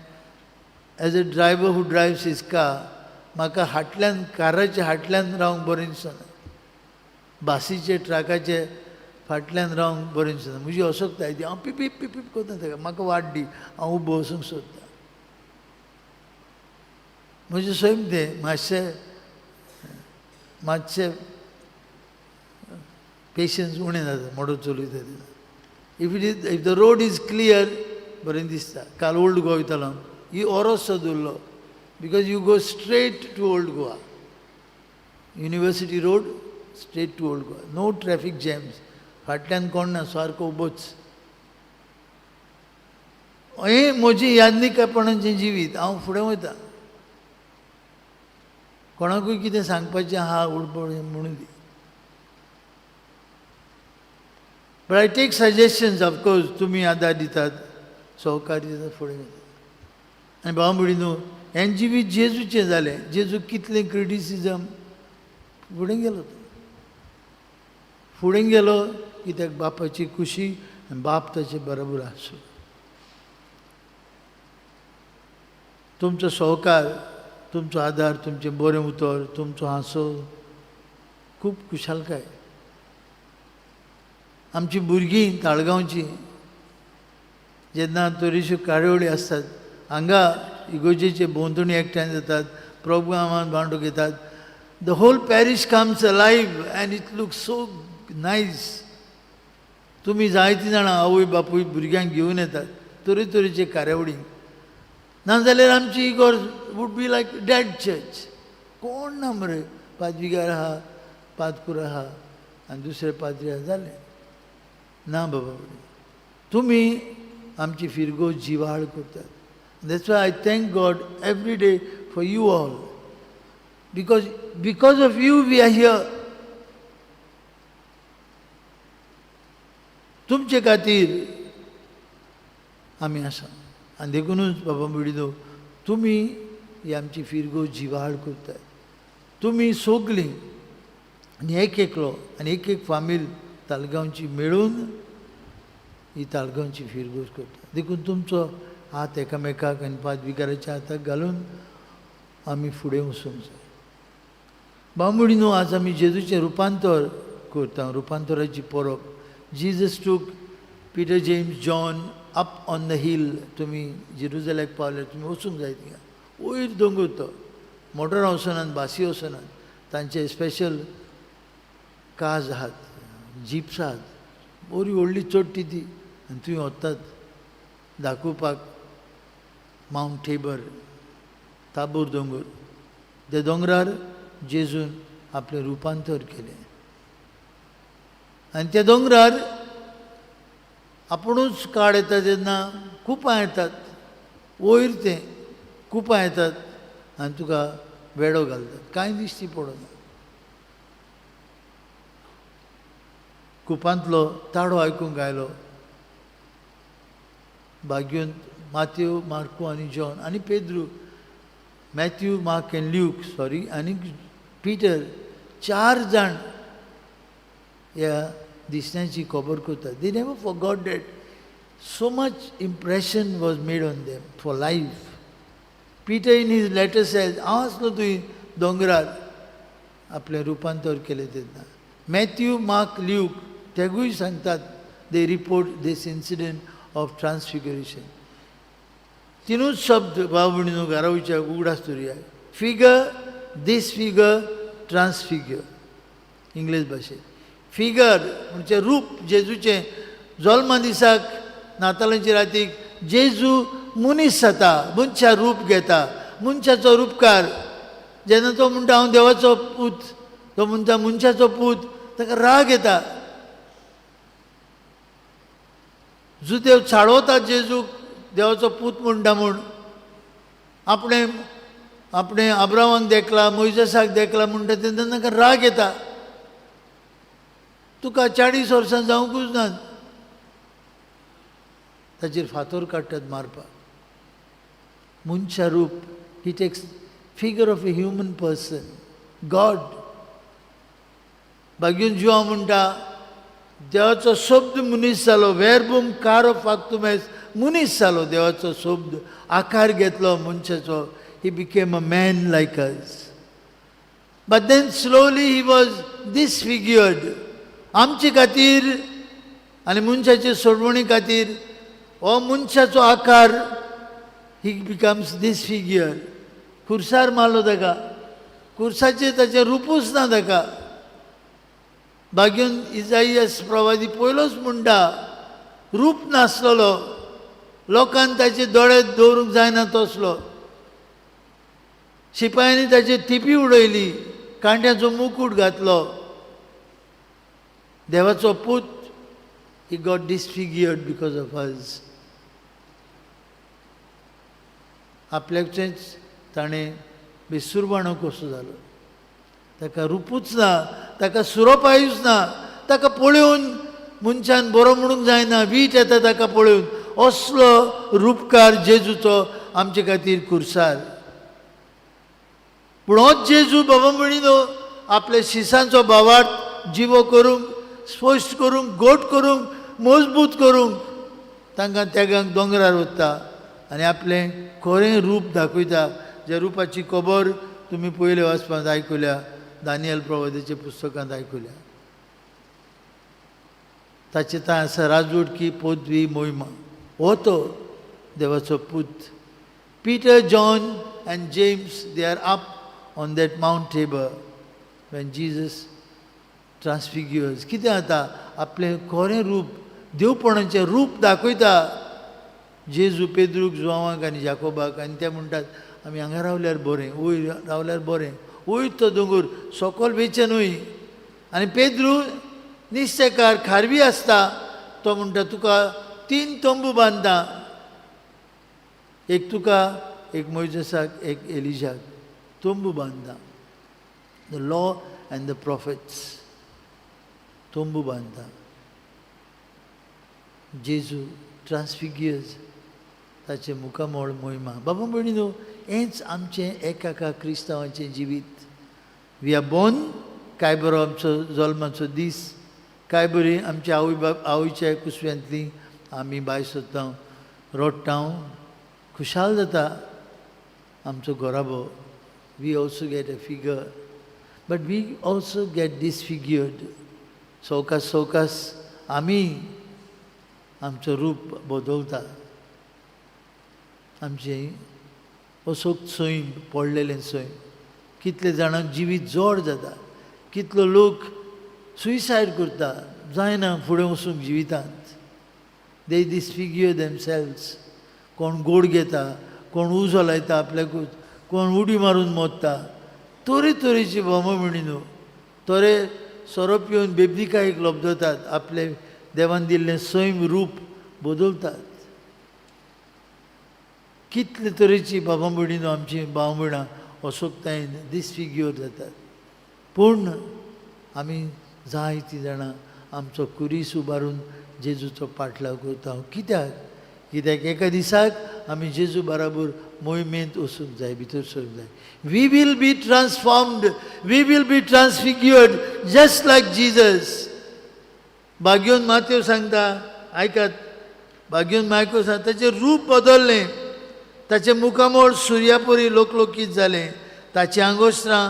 as a driver who drives his car, म्हाका हाटल्यान काराच्या हाटल्यान रावंक बरें दिसना. बासीचे ट्रकाचे फाटल्यान रावंक बरें दिसना. म्हजी असोकताय ती हांव पिपीप पिपीप करता ताका म्हाका वाट दी हांव उबो वचूंक सोदता. म्हजें सैम तें मातशें पेशन्स उणें जाता मोटो चलयता तेन्ना. If the road is clear बरें दिसता. काल ओल्ड गोवा वयतालो ही ओरोसो दवरलो because you go straight to Old Goa. University road straight to Old Goa. No traffic jams. फाटल्यान कोण ना सारको उबोच. हें म्हजें यादनीकपणाचें जिवीत. हांव फुडें वयतां. कोणाकूय कितें सांगपाचें आहा उडपड म्हणून दी. But I take suggestions of course. तुमी आदार दितात सहकार्य दितात फुडें वयतात. आनी भाव भयणीनो हें जिवीत जेजूचें जालें. जेजू कितलें क्रिटिसिजम फुडें गेलो तो. फुडें गेलो कित्याक बापाची खुशी आनी बाप ताचे बरोबर आसूं. तुमचो सहकार, तुमचो आदार, तुमचें बरें उतर, तुमचो हांसो खूब खुशालकाय. आमची भुरगीं ताळगांवची जेन्ना तरेच्यो कार्यावळी आसतात हांगा इगोजेचे भोंवतणी एकठांय जातात, प्रोग्रामांत भांडो घेतात. The whole parish comes alive and it looks so nice. तुमी जायतीं जाणां आवय बापूय भुरग्यांक घेवन येतात तरेतरेचे कार्यावळी. नाजाल्यार आमची Igor would be like dad church. कोण ना मरे. पाद्रीगार आहा, पादपूर आहा आनी दुसरे पाद्री आहा जालें. ना बाबा तुमी आमची फिरगो जिवाळ करतात. That's why I thank God every day for you all. Because of you we are here. तुमचे खातीर आमी आसा. आनी देखूनच बाबा भयणीनो तुमी ही आमची फिरगो जिवाळ करतात. तुमी सगलीं आनी एक एकलो आनी एक एक फामील ताळगांवची मेळून ही ताळगांवची फिरगोश करता. देखून तुमचो हात एकामेकाक आनी पादविकाराच्या हाताक घालून आमी फुडें वचूंक जाय. भाव भयणीनो आज आमी जेजूचें रुपांतर करता. रुपांतराची Parab. Jesus took Peter, James, John up on the hill. तुमी जेरुसलेमाक पावले तुमी वचूंक जाय थिंगा. वयर दोंगर तो मोटर वचनात, बासी वचनात. तांचे स्पेशल कार्स आहात, जिप्स आहात. बरी व्हडली चडटी ती. आनी तुमी वतात दाखोवपाक माउंट टेबर, ताबोर दोंगर. त्या दोंगरार जेजून आपलें रुपांतर केलें. आनी त्या दोंगरार आपुणूच काळ येता तेन्ना कुपां येतात. वयर तें कुपां येतात आनी तुका वेडो घालतात. कांय दिश्टी पडना. कुपांतलो ताडो आयकूंक आयलो. भाग्योन माथ्यू, मार्कू आनी जॉन आनी पेद्रू, मॅथ्यू, मार्क एंड ल्यूक आनी पिटर 4 जाण ह्या दिसण्याची खबर करतात. They never forgot that. So much impression was made on them for life. Peter in his letter says हांव आसलो थंय दोंगरार आपलें रुपांतर केलें तेन्ना. मॅथ्यू, मार्क, ल्यूक तेगूय सांगतात. दे रिपोर्ट दीस इन्सिडेंट ऑफ ट्रान्सफिगरेशन. तिनूच शब्द भाव भयणीनो घरा वयच्या उगडास धरया. फिगर, दीस फिगर, ट्रान्सफिगर. इंग्लीश भाशेंत फिगर म्हणजे रूप जेजूचें. जल्मा दिसाक नातालांचे रातीक जेजू मनीस जाता, मनशा रूप घेता. मनशाचो रूपकार. जेन्ना तो म्हणटा हांव देवाचो पूत, तो म्हणटा मनशाचो पूत, ताका राग येता. जुदेव छाडवतात जेजूक देवाचो पूत म्हणटा म्हूण. आपणे अब्रामाक देखला, मोइसेसाक देखला म्हणटा तेन्ना ताका राग येता. तुका 40 वर्सां जावंकूच नात. ताचेर फातर काडटात मारपाक. मनशा रूप. He takes figure of a human person, God. बागेन जिवा म्हणटा देवाचो शब्द मनीस जालो. वेरबूम कारो फाक्तुमेस मनीस जालो. देवाचो शब्द आकार घेतलो मनशाचो. He became a man like us. But then slowly he was disfigured. आमचे खातीर आनी मनशाचे सोडवणी खातीर हो मनशाचो आकार ही बिकम्स डिसफिग्युअर. खुर्सार मारलो ताका. खुर्साचेर ताचें रूपूच ना ताका. बागेन इजाईयास प्रवादी पयलोच म्हणटा रूप नासलेलो. लोकांक ताचे दोळे दवरूंक जायना तसलो. शिपायांनी ताची टिपी उडयली. कांट्याचो मुकूट घातलो. देवाचो पूत he got disfigured because of us. आपल्याचेच ताणें बेसुरबाणो कसो जालो. ताका रूपूच ना, ताका सुरोपायूच ना. ताका पळोवन मनशान बरो म्हणूंक जायना. वीट येता ताका पळोवन. असलो रूपकार जेजूचो आमचे खातीर खुर्सार. पूण होच जेजू बाबा म्हणिनो आपल्या शिसांचो भावार्थ जिवो करूंक, स्पश्ट करूंक, गोट करूंक, मजबूत करूंक तांकां तेगांक दोंगरार वता आनी आपलें खरें रूप दाखयता. ज्या रुपाची खबर तुमी पयले वाचपांत आयकुल्या, दानियल प्रवादीच्या पुस्तकांत आयकुल्या. ताचे थंय आसा राजवटकी, पदवी, मोहिमा. हो तो देवाचो पूत. Peter, John and James, they are up on that Mount Tabor when Jesus transfigures. कितें जाता? आपलें खरें रूप, देवपणाचें रूप दाखयता. जेजू पेद्रूक, जोवांक आनी जाकोबाक. आनी ते म्हणटात आमी हांगा रावल्यार बरें, वयर रावल्यार बरें. वयर तो दोंगर, सकयल वेचन वय. आनी पेद्रू निश्चयकार खारवी आसता. तो म्हणटा तुका 3 तंबू बांदता. एक तुका, एक मोइसेसाक, एक एलिजाक. तंबू बांदता. The law end the profits. तंबू बांदता. जेजू ट्रान्सफिग्युअर्स. ताचे मुखामोळ मोहिमा. बाबा भयणीनो, हेंच आमचें एकाका क्रिस्तांवाचें जिवीत. We are born. काय बरो आमचो जल्माचो दीस. काय बरी आमच्या आवयच्या कुसव्यांतली आमी भायर सरता, रडटा, खुशाल जाता आमचो घोराबो. We also get a figure. But we also get disfigured. सवकास सवकास आमी आमचो रूप बदलता. आमचें असोक सैम पडलेलें सैम. कितले जाणांक जिवीत जोड जाता. कितलो लोक सुइसायड करता. जायना फुडें वचूंक जिवितांत. दे डिसफिग्युअर देमसेल्व्स. कोण गोड घेता, कोण उजो लायता आपल्याकूच, कोण उडी मारून मोडटा. तरेतरेची बोमा म्हणिनो. तोरे सोरो पिवन बेबदिकायेक लोबदतात. आपले देवान दिल्लें सैम रूप बदलतात. कितले तरेची बाबा भयणीनो आमची भाव भयणां अशोकतायेन डिसफिग्युअर जातात. पूण आमी जायतीं जाणां आमचो कुरीस उबारून जेजूचो पाटलाव करता. कित्याक? कित्याक एका दिसाक आमी जेजू बराबर मोहिमेंत वचूंक जाय, भितर सरूंक जाय. We will be transformed. We will be transfigured just like Jesus. बागेवन मातेव सांगता, आयकात. बागेवन मायको सांगता ताचें रूप बदललें. ताचें मुखामोळ सुर्या परी लोकलोकीत जालें. ताची आंगोश्रां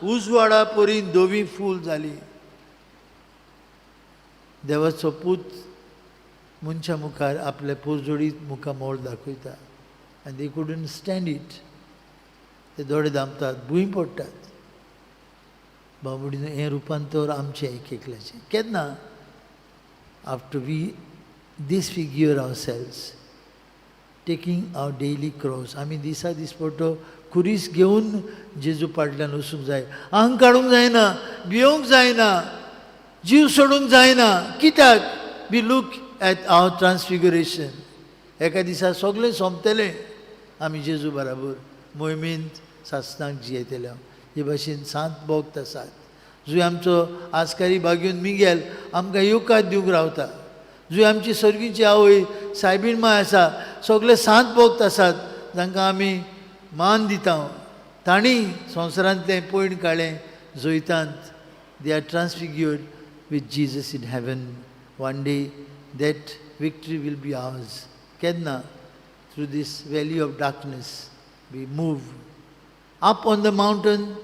उजवाडा परी धवी फूल जाली. देवाचो पूत मनशा मुखार आपले पोरजोडीत मुखामोळ दाखयता. आनी दे कुडंट स्टँड इट. ते दोळे दामतात, भुंय पडटात. बाबडीन हें रुपांतर आमचें एक एकल्याचें. केन्ना? After we disfigure ourselves, taking our daily cross. आमी दिसा दिसपट्टो खुरीस घेवन जेजू पाटल्यान वचूंक जाय. आंग काडूंक जायना, भियोंक जायना, जीव सोडूंक जायना. कित्याक? वी लूक एट आवर ट्रान्सफिगरेशन. एका दिसा सगळें सोंपतलें. आमी जेजू बराबर मोहिमेंत सासणाक जियेतले. हे भाशेन 7 भोक्त आसात. जुंय आमचो आस्कारी बागेवन मिगेल आमकां येवकार दिवंक रावता. जुंय आमची सर्गीची आवय सायबीण माय आसा. सगळे 7 भोक्त आसात. जांकां आमी मान दिता तांणी संवसारांतलें पयण काळें जोयतात. They are transfigured with Jesus in heaven. One day that victory will be ours. Kedna, through this valley of darkness, we move. Up on the mountain,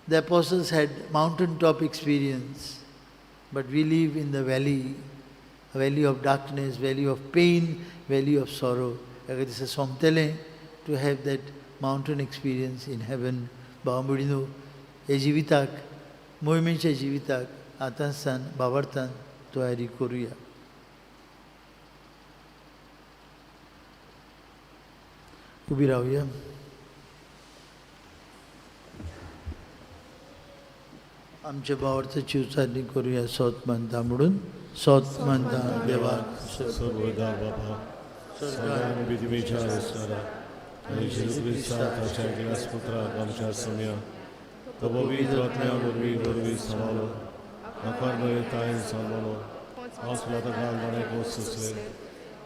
the apostles had mountaintop experience. But we live in the valley, a valley of darkness, valley of pain, valley of sorrow. Agar this is somtele to have that mountain experience in heaven. Baamudinu, he jivitak, mohimenche jivitak, atansan, bavartan, toyari koruya. Ubi rahuya. आमच्या भावार्थाची उचारणी करूया. सोत म्हणता म्हणून सोत म्हणता देवाक सर्वदा बाबा सगळ्या पृथ्वीच्या रचणारा आणि जेजू ख्रिस्ताच्या गिलास पुत्राक आमच्या सम्या तो पवित्र आत्म्या वरवीं सांबाळो नकार तायेन सांबाळो पावस फुलां ताका आंदोळे कोस सुचले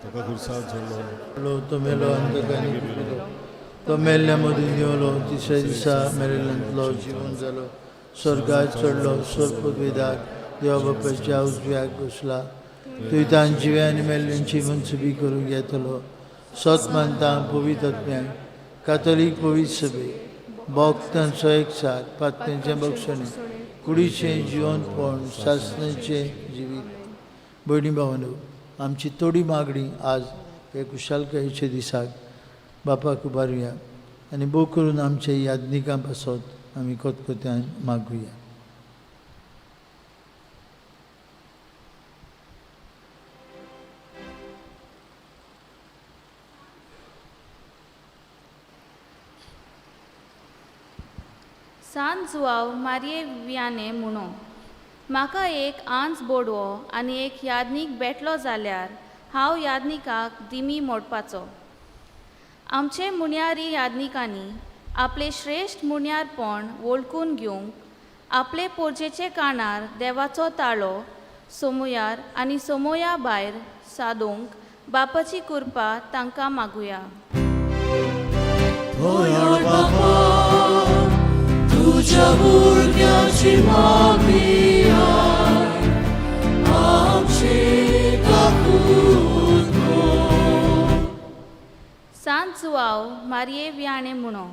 ताका खुर्साद झडलो तो मेलो अंधकारांनी गेलो तो मेल्ल्या मदीं देवलो तिसऱ्या दिसा मेरेल्यांतलो जिवन जालो स्वर्गात चडलो स्वर्ग वेदाक देवा बापाच्या उजव्याक बसला थंय तांची जिवे आनी मेल्ल्यांची मनसुबी करूंक येतलो. सोत मानता पवित्र आत्म्याक कातोलीक पवित्र सभेक भोगतांचो एकसाथ पातळेचें बक्षणे कुडीचें जिवनपण सासणेचें जिवीत. भयणी भावांनो, आमची थोडी मागणी आज हे कुशालकायेच्या दिसाक बापाक उबारुया आनी भोव करून आमच्या यादनिकां पासत आमी कोतकोत्यान मागुया. सांज जुवाव मारये वियाने म्हणो म्हाका एक आंच बोडवो आनी एक यादनीक बेटलो जाल्यार हांव यादनिकाक दिमी मोडपाचो. आमचे मुण्यारी यादनिकांनी आपले श्रेश्ठ मुण्यारपण वळखून घेवंक आपले पोरजेचे काणार देवाचो ताळो सोमोयार आनी सोमोया भायर सादोवंक बापाची कृपा तांकां मागुया. तुझ्या भुरग्याची मागणी आमची काकूत सांज जुवाव मारये वियाणे म्हणो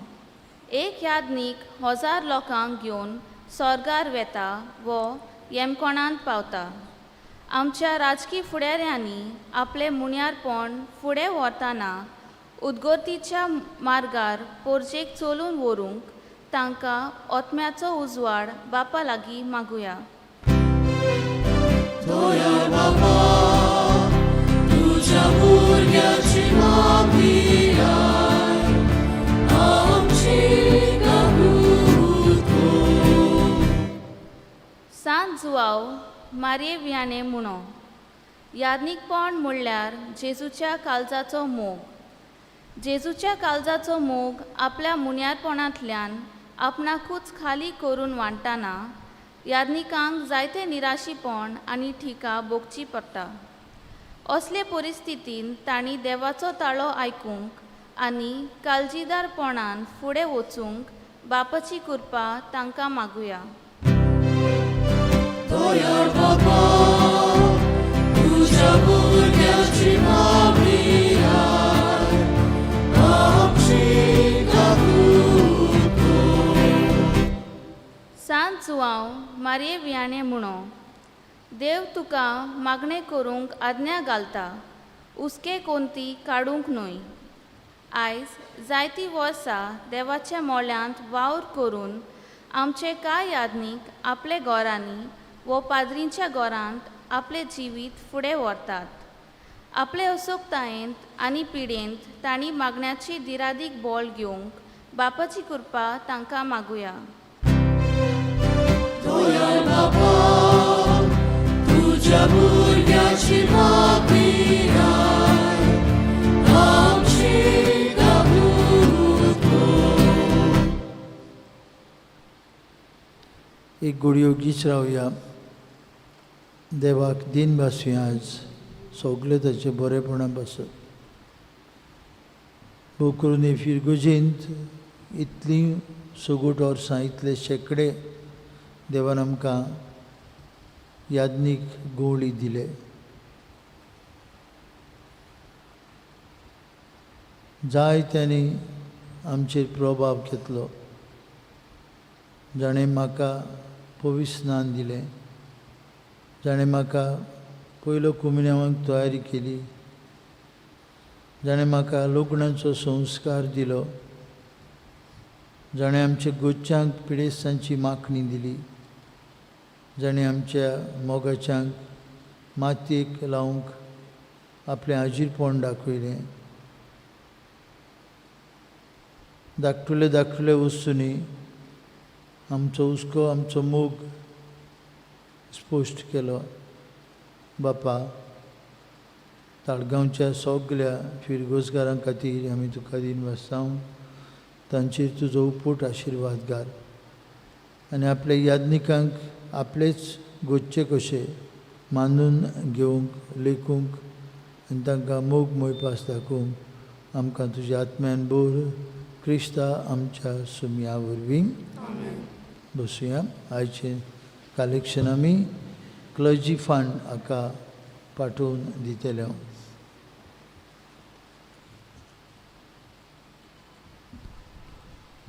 एक यादनीक 1000 लोकांक घेवन स्वर्गार वेता वो येमकोणांत पावता. आमच्या राजकी फुडाऱ्यांनी आपले मुण्यारपण फुडें व्हरतना उदगतीच्या मार्गार पोरजेक चलून व्हरूंक तांकां ओत्म्याचो उजवाड बापा लागीं मागुया. तुझ्या भुरग्याची मागणी सांज जुवाव मारये वियाणे म्हणो यादनीकपण म्हणल्यार जेजूच्या काळजाचो मोग. जेजूच्या काळजाचो मोग आपल्या मुण्यारपणांतल्यान आपणाकूच खाली करून वांटतना यादनिकांक जायते निराशीपण आनी ठिका भोगची पडटा. असले परिस्थितीन तांणी देवाचो ताळो आयकूंक आनी काळजीदारपणान फुडें वचूंक बापाची कृपा तांकां मागुया. तुझ्या भुरग्याची मागणी आमची काकूत सांज जुवाव मारये वियाणे म्हणो देव तुका मागणें करूंक आज्ञा घालता उस्के कोंती काडूंक न्हय. आयज जायतीं वर्सां देवाच्या मोळ्यांत वावर करून आमचे कांय यादनीक आपले घरांनी वो पाद्रींच्या घरांत आपले जिवीत फुडें व्हरतात. आपले अचूकतायेंत आनी पिडेंत तांणी मागण्याची दिरादीक बोल घेवंक बापाची कृपा तांकां मागुया. तुझ्या भुरग्याची मागणी आमची काकूत एक गुडयो गीच रावया. देवाक दिन भासुया आज सगळे ताचे बरेपणा बसत. भोव करून हे फिरगोजेंत इतली सोगूट वर्सां इतले शेकडे देवान आमकां याज्ञीक गोवळी दिले. जायत्यांनी आमचेर प्रभाव घेतलो. जाणें म्हाका पवित्र स्नान दिलें, जाणें म्हाका पयलो कुमिन्यावांक तयारी केली, जाणें म्हाका लग्नाचो संस्कार दिलो, जाणें आमच्या गोच्च्यांक पिडेस्तांची माखणी दिली, जाणें आमच्या मोगाच्यांक मातयेक लावंक आपलें आजीरपण दाखयलें. धाकटुले धाकटुले वस्तूंनी आमचो हुस्को आमचो मोग स्पश्ट केलो. बापा, ताळगांवच्या सगळ्या फिरगोजगारां खातीर आमी तुका दिनवासतां. तांचेर तुजो उपूट आशिर्वाद घाल आनी आपल्या याज्ञिकांक आपलेच गोच्चे कशे मानून घेवंक लेखूंक आनी तांकां मोग मोयपास दाखोवंक आमकां तुज्या आत्म्यान बोर. क्रिस्ता आमच्या सुमया वरवीं. बसुया. आयचे कलेक्शन आमी क्लर्जी फंड हाका पाठोवन दितले.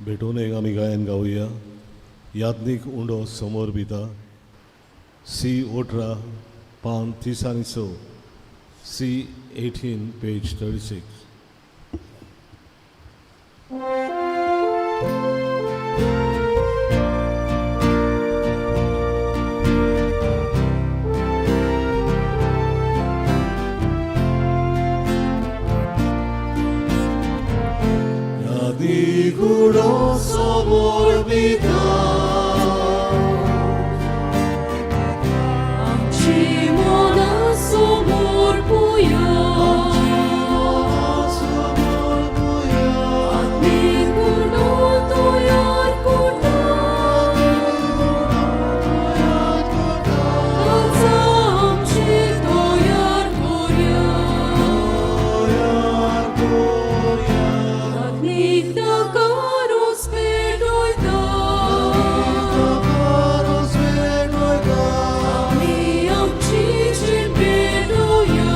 भेटून एक आमी गायन गावया. याज्ञीक उंडो समोर भिता. C18 पान 36, C18 page 36. Uno somos vida, Amchimona somor puya, Admi kurno toyar kurta, Tatsa amchi toyar korya, Adnik takaros pedoida, Ami amchi pedoya,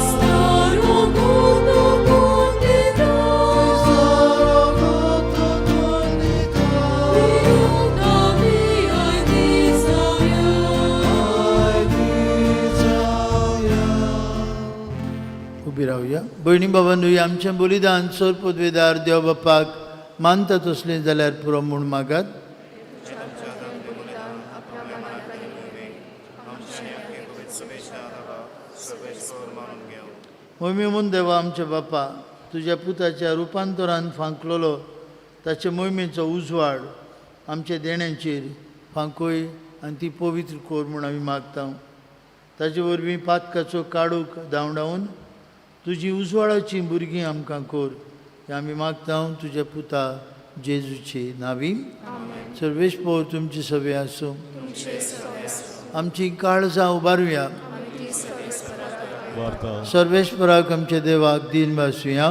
Staro goto kondita, Viuda mia disaya. उबी रावया. भयणी बाबांनो, आमचें बलिदान सर पदवेदार देव बापाक मानता तसलें जाल्यार पुरो म्हूण मागात. मोहिमेमून देवा आमच्या बापा, तुज्या पुताच्या रुपांतरान फांकलोलो ताचे मोहिमेचो उजवाड आमच्या देण्यांचेर फांकोय आनी ती पवित्र कोर म्हूण आमी मागता. ताचे वरवीं पातकाचो काडूक धांवडावन तुजी उजवाडाची भुरगीं आमकां कोर. हें आमी मागता तुज्या पुता जेजूचे नांवी. सर्वेस्पोर तुमची सवे आसूं. आमची काळजां उबारुया. वार्ता सर्वेस्पराक आमच्या देवाक दिन भासुया.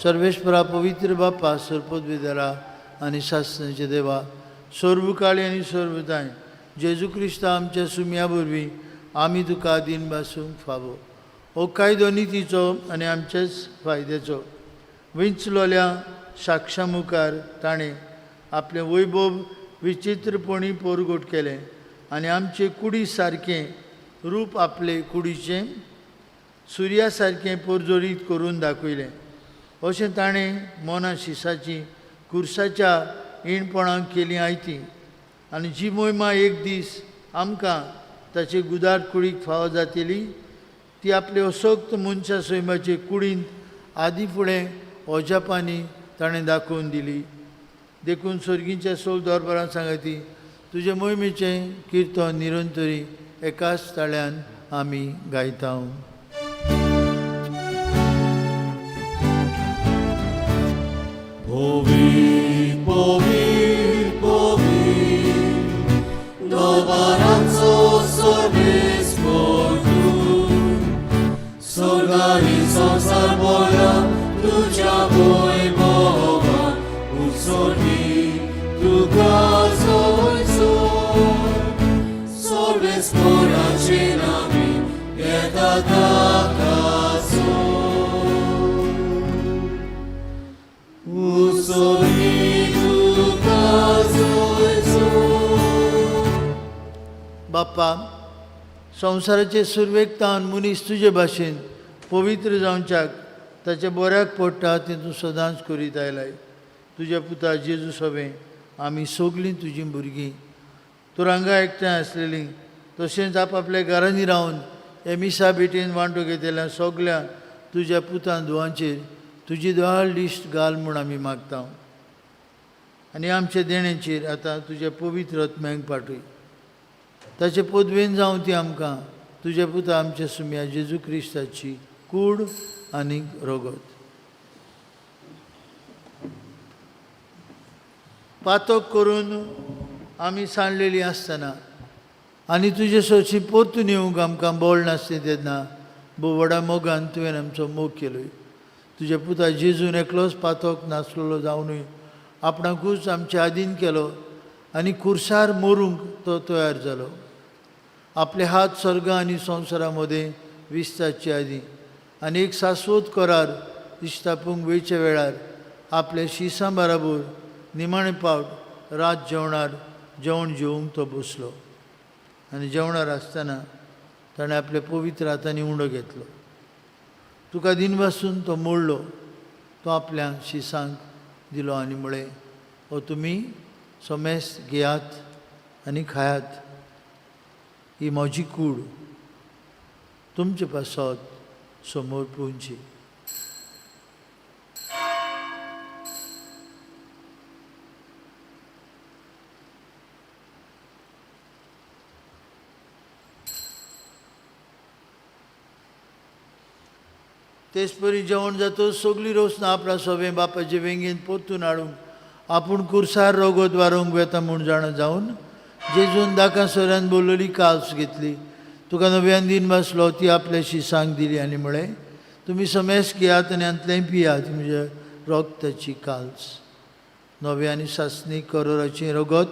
सर्वेस्परा पवित्र बापा, सरपदवेदारा आनी शास्त्रांचे देवा, सर्वकाळी आनी सर्वदाय जेजू क्रिस्ता आमच्या सुमया वरवीं आमी तुका दिन भासूंक फावो. हो कायदो नितीचो आनी आमच्याच फायद्याचो. विंचलोल्या साक्षा मुखार ताणें आपलें वैभव विचित्रपणी पोरगोट केलें आनी आमचे कुडी सारकें रूप आपले कुडीचें सुर्या सारकें पोरजोरीत करून दाखयलें. अशें ताणें मोना शिसाची कुर्साच्या इणपणाक केली आयती आनी जी मोहिमा एक दीस आमकां ताचे गुदार कुडीक फावो जातली ती आपले असोक्त मनशा सैमाचे कुडींत आदी फुडें ओजापांनी ताणें दाखोवन दिली. देखून सर्गींच्या सोल दरबारान सांगाती तुजे मोहिमेचें किर्तन निरंतरी एकाच ताळ्यान आमी गायता. Povir, povir, povir, do baranco sorbe sportu. बोला तुझ्या वैभवा उसोनी तुका सोयसो सर्वेस पोराचे नामी येता ताकासो उसोनी तुका सोयसो. बाप्पा, संवसाराचे सुरवेकतान मनीस तुजे भाशेन पवित्र जावच्याक ताच्या बऱ्याक पडटा तें तूं सदांच करीत आयलाय. तुज्या पुता जेजू सवे आमी सगलीं तुजीं भुरगीं तूं रांगा एकठांय आसलेलीं, तशेंच आपआपल्या घरांनी रावन हे मिसा भेटेन वांटो घेतल्या सगल्या तुज्या पुतां दुआंचेर तुजी दोळाळ लिश्ट घाल म्हूण आमी मागता. आनी आमच्या देण्याचेर आतां तुज्या पवित्र आत्म्यांक पाठय. ताचे पोदवेन जावं ती आमकां तुज्या पुता आमच्या सुम्या जेजू क्रिस्ताची कूड आनी रोगत. पातक करून आमी सांडलेलीं आसतना आनी तुजे सोची परतून येवंक आमकां बोळ नासलें तेन्ना भोव व्हडा मोगान तुवें आमचो मोग केलोय. तुज्या पुता जेजून एकलोच पातक नासलेलो जावनूय आपणाकूच आमचे आदीन केलो आनी खुर्सार मरूंक तो तयार जालो. आपले हात स्वर्ग आनी संवसारा मदें विस्ताचे आदी आनी एक शाश्वत करार इश्तापूंक वेळच्या वेळार आपल्या शिसां बराबर निमाणे पावट रात जेवणार जेवण जेवंक तो बसलो. आनी जेवणार आसतना ताणें आपल्या पवित्र हातांनी उंडो घेतलो. तुका दिनवासून तो मोडलो, तो आपल्या शिसांक दिलो आनी म्हळें, ओ तुमी सोमेस घेयात आनी खायात. ही म्हजी कूड तुमचे पासत समोर पोवची. तेच परी जेवण जातो सगळीं रोसना आपणा सोबे बापाचे वेंगेन परतून हाडूंक आपूण कुर्सार रोगत वारोवंक वेता म्हूण जाणा जावन जेजून दाकासोऱ्यान बोललोली काल्स घेतली. तुका नव्यान दिन बसलो ती आपल्या शिसांक दिली आनी म्हळें, तुमी समेस घेयात आनी अंतलें पियात म्हज्या रोगताची काल्स. नवे आनी सासणी करोराचें रोगत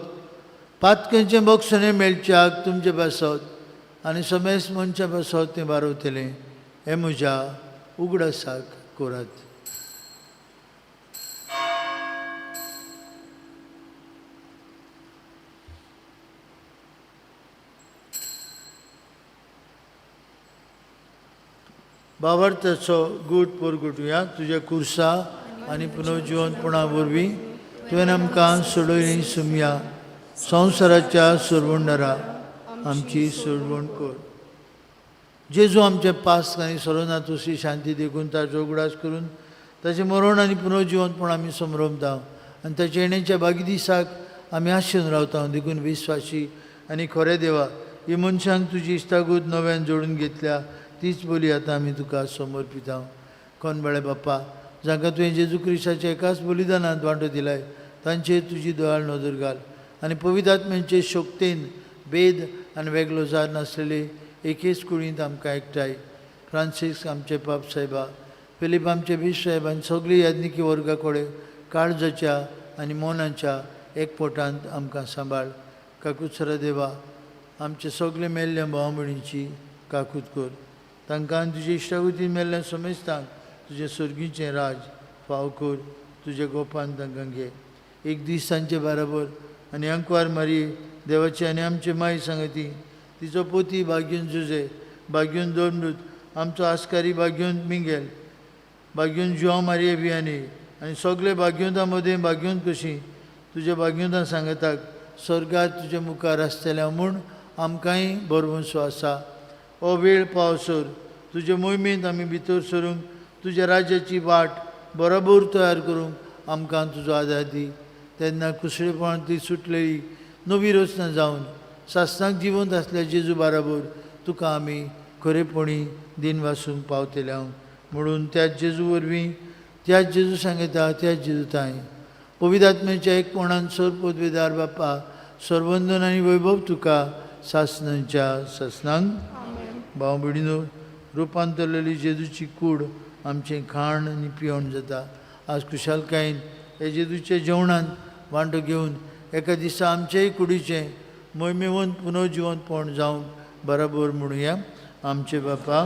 पातकेंचें बक्षणें मेळच्याक तुमचे पासत आनी समेस मनच्या पासत तें बारवतलें. हें म्हज्या उगडासाक करात. बाबार्थाचो गूट परगटुया. तुज्या कुर्सा आनी पुनर्जिवनपणा वरवीं तुवें आमकां सोडयलीं सुमया संवसाराच्या सोडवणदारा आमची सोडवण कर. जेजू आमचे पास आनी सरोना तुशी शांती देखून ताचो उगडास करून ताचें मरण आनी पुनर्जिवनपण आमी समरमता आनी ताच्या येण्याच्या बागी दिसाक आमी आशेन रावता. देखून विस्वासी आनी खरें देवा, ही मनशांक तुजी इश्टागूत नव्यान जोडून घेतल्या तीच बोली आतां आमी तुका समर्पिता. कोनबळे बाप्पा, जांकां तुवें जेजू क्रिस्ताच्या एकाच बलिदानांत वांटो दिलाय तांचेर तुजी दोळाळ नदर घाल आनी पवित्र आत्म्याचे शक्तीन भेद आनी वेगळो जार नासलेले एकेच कुळींत आमकां एकठांय. फ्रांसीस आमचे पाप साहेबा, फिलीप आमचे बीश साहेब आनी सगळीं याज्ञिकी वर्गा कडेन काळजाच्या आनी मोनाच्या एकपोटांत आमकां सांबाळ. काकुत्सरा देवा, आमचे सगळे मेल्ल्या भाव भयणींची काकूत कर. तांकां तुजे इश्टागुतीन मेल्ल्या समेस्तांक तुजें सर्गीचें राज फाव कर. तुज्या गोपान तांकां घे. एक दीस तांचे बराबर आनी अंकवार मारये देवाची आनी आमचे माय सांगती, तिचो पोती भाग्यून जुजे, भाग्यून दोंडूत, आमचो आस्कारी भाग्यून मिंगेल, भाग्यून जुवांव मारये बियानी आनी सगळे भाग्युंतां मदें भाग्यूंत कशीं तुज्या भाग्युंतां सांगताक स्वर्गांत तुजे मुखार आसतल्या म्हूण आमकांय बरवंसो आसा. हो वेळ पावसर तुजे मोहिमेंत आमी भितर सरूंक तुज्या राज्याची वाट बरोबर तयार करूंक आमकां तुजो आदार दी. तेन्ना कुसळेपण ती सुटलेली नवी रचना जावन सासणाक जिवंत आसल्या जेजू बराबर तुका आमी खरेपणी दिन वासूंक पावतल्या म्हणून त्याच जेजू वरवीं त्याच जेजू सांगता त्याच जेजू ताय पवित्र आत्म्याच्या एकपणान सर पदवेदार बाप्पा सर्वंदन आनी वैभव तुका सासणांच्या सासणांक. भाव भयणीनो, रुपांतरलेली जेजूची कूड आमचें खाण आनी पिवण जाता. आज खुशालकायेन हे जेजूच्या जेवणांत वांटो घेवन एका दिसा आमचेय कुडीचें मोहिमेवंत पुनर्जिवंतपण जावंक बराबर म्हणुया. आमचे बापा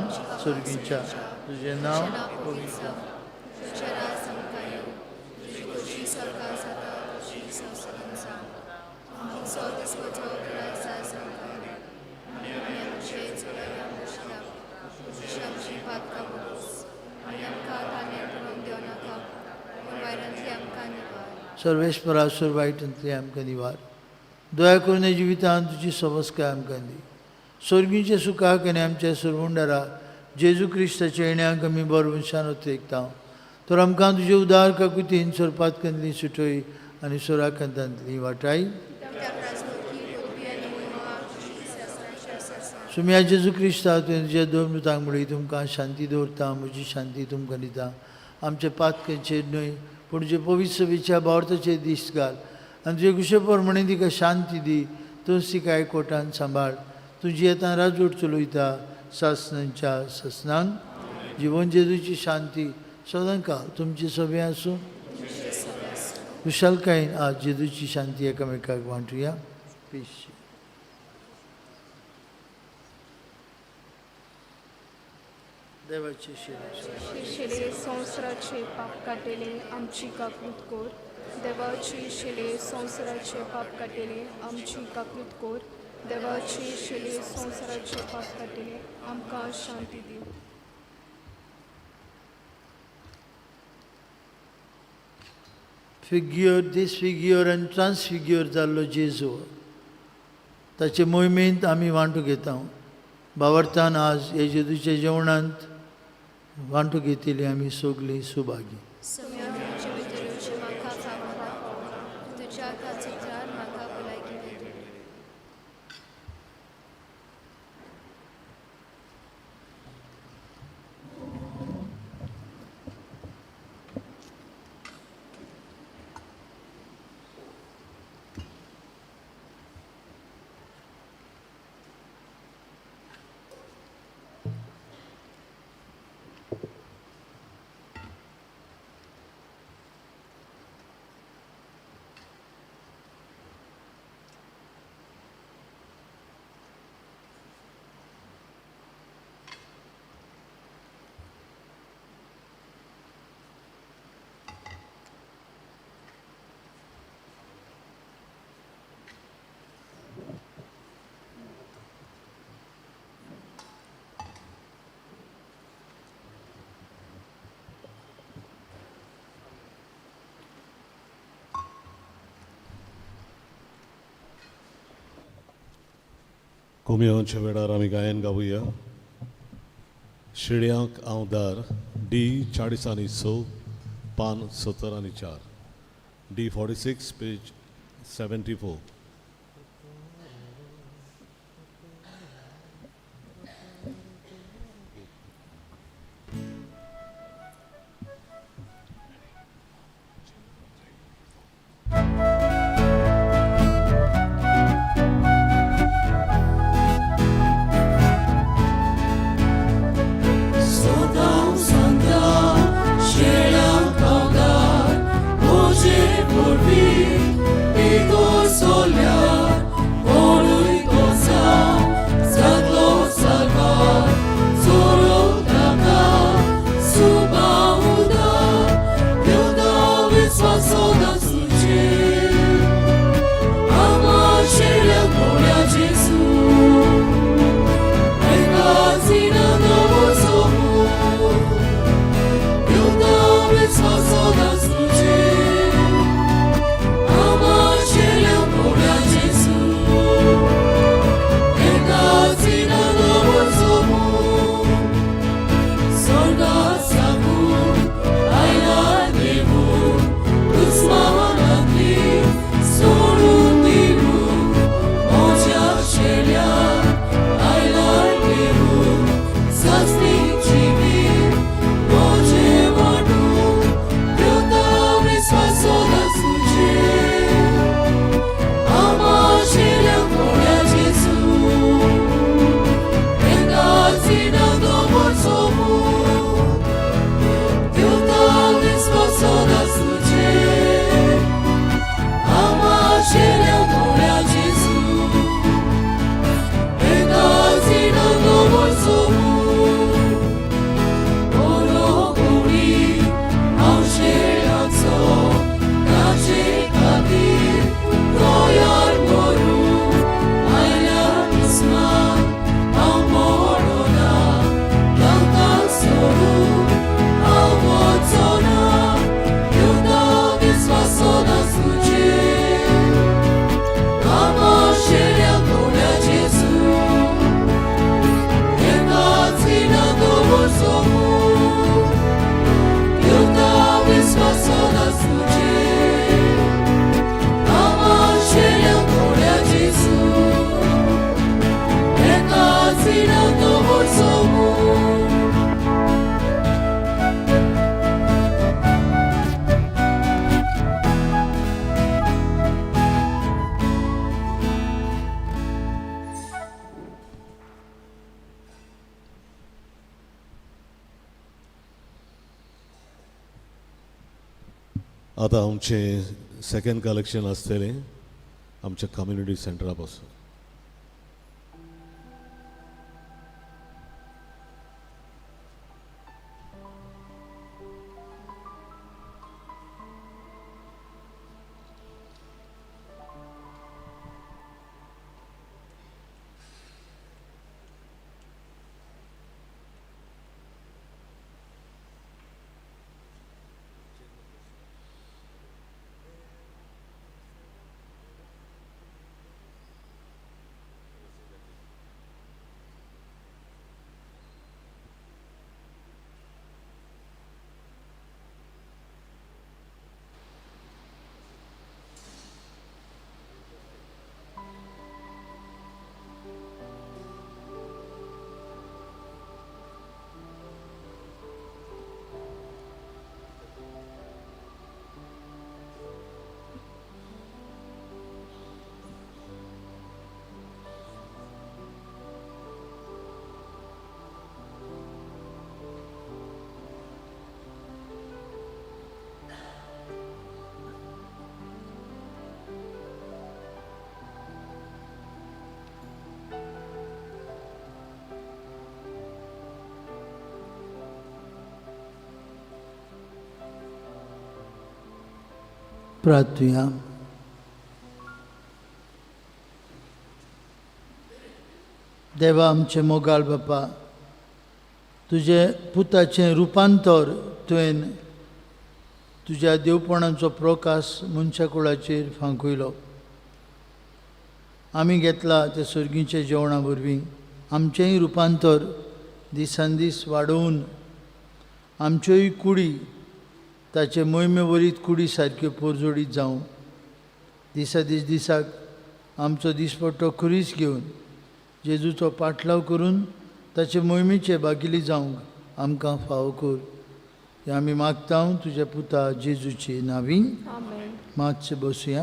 स्वर्गीच्या, तुजें नांव पवित्र जावं. तुजें राज आमकां येवं, तुजी खोशी स्वर्गांत जाता तशी संवसारांत जावं. आमचो दिसवतो त्रास आज आमकां दी, आनी आमचे चुकल्या मुश्किलां तुजी आमची पातकां भोगूस, आनी आमकां ताणें पडूंक दिवनाका, पूण वायरांतली आमकां निवार. सर्वेस्परा वायटांतली आमकां निवार. दया करून हे जिवितांत तुजी सवस्काय आमकां दी. स्वर्गीच्या सुखाक आनी आमच्या सुरवंडारा जेजू क्रिस्ताच्या येण्याक आमी बरवंशान उतरेकता. तर आमकां तुजे उदार काकुतीन सोरपातकांतली सुटय आनी सोराकांतांतली वाटाय. सुम्या जेजू क्रिस्ता तुवें तुज्या दोन मृतांक म्हणली तुमकां शांती दवरता, म्हजी शांती तुमकां दिता. आमच्या पातकांचेर न्हय पूण तुजे पवित्र सभेच्या बावर्थाचेर दीस घाल आनी तुजे कुशे प्रमाणे तिका शांती दी. तूंच तिका एकवटान सांबाळ. तुजी आतां राजवट चलयता सासनांच्या सासनांक. जिवन जेजूची शांती सदां काल तुमचे सभे आसूं. खुशालकायेन आज जेजूची शांती एकामेकाक वांटुया. पीस देवाचे शिले संवसाराचे पाप काटेले आमची काकूत कोर. देवाची शिले संवसाराचे पाप काटेले आमची काकूत कोर. देवाची शिले संवसाराचे पाप काटेले आमकां शांती दी. फिग्युअर डिसफिग्युअर आनी ट्रान्सफिग्युअर जाल्लो जेजू ताचे मोहिमेंत आमी वांटो घेता. भावार्थान आज हे जेजूच्या जेवणांत वांटो घेतिली आमी सगळीं सुभागी. सगळ्यांचे भितरूचे म्हाका फावरा, तुज्या काचित्रान म्हाका भलायकी दी. कोमयोनच्या वेळार आमी गायन गावुया. शिड्यांक हांवदार D40 पान 70 D46 पेज 74. Sol आता आमचे सेकंड कलेक्शन आसतलें आमच्या कम्युनिटी सेंटरा पासून. प्रार्थूया. देवा आमचे मोगाळ बापा, तुजे पुताचें रुपांतर तुवें तुज्या देवपणाचो प्रकाश मनशा कुळाचेर फांकयलो. आमी घेतला ते सर्गीचे जेवणा वरवीं आमचेंय रुपांतर दिसान दीस वाडोवन आमच्योय कुडी ताचे मोहिमे वरीत कुडी सारक्यो पोरजोडीत जावं. दिसाक आमचो दिसपट्टो खुरीस घेवन जेजूचो पाटलाव करून ताचे मोहिमेचे बागिली जावंक आमकां फावो कर. हें आमी मागता तुज्या पुता जेजूचे नांवी. मातशें बसुया.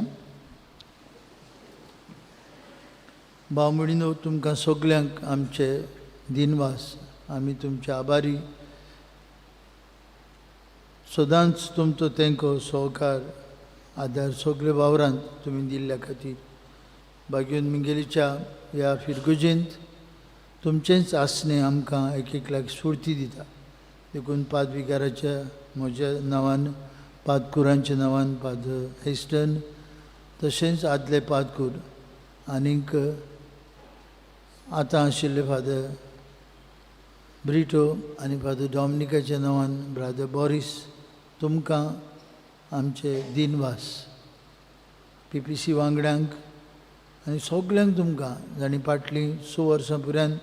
भाव भयणीनो, तुमकां सगल्यांक आमचे दिनवास. आमी तुमचे आभारी. सदांच तुमचो तेंको सहकार आदार सगळे वावरांत तुमी दिल्ल्या खातीर. बागेन मिंगेलीच्या ह्या फिरगुजेंत तुमचेंच आसणें आमकां एक एकल्याक स्फूर्ती दिता. देखून पाद विकाराच्या म्हज्या नांवान, पादकुरांच्या नांवान पाद हेस्टन, तशेंच आदले पादकूर आनीक आतां आशिल्ले फादर ब्रिटो आनी फादर डॉमिनिकाच्या नांवान ब्रादर बॉरिस, तुमकां आमचे दिनवास. PPC वांगड्यांक आनी सगल्यांक तुमकां जाणी फाटलीं 6 वर्सां पुरान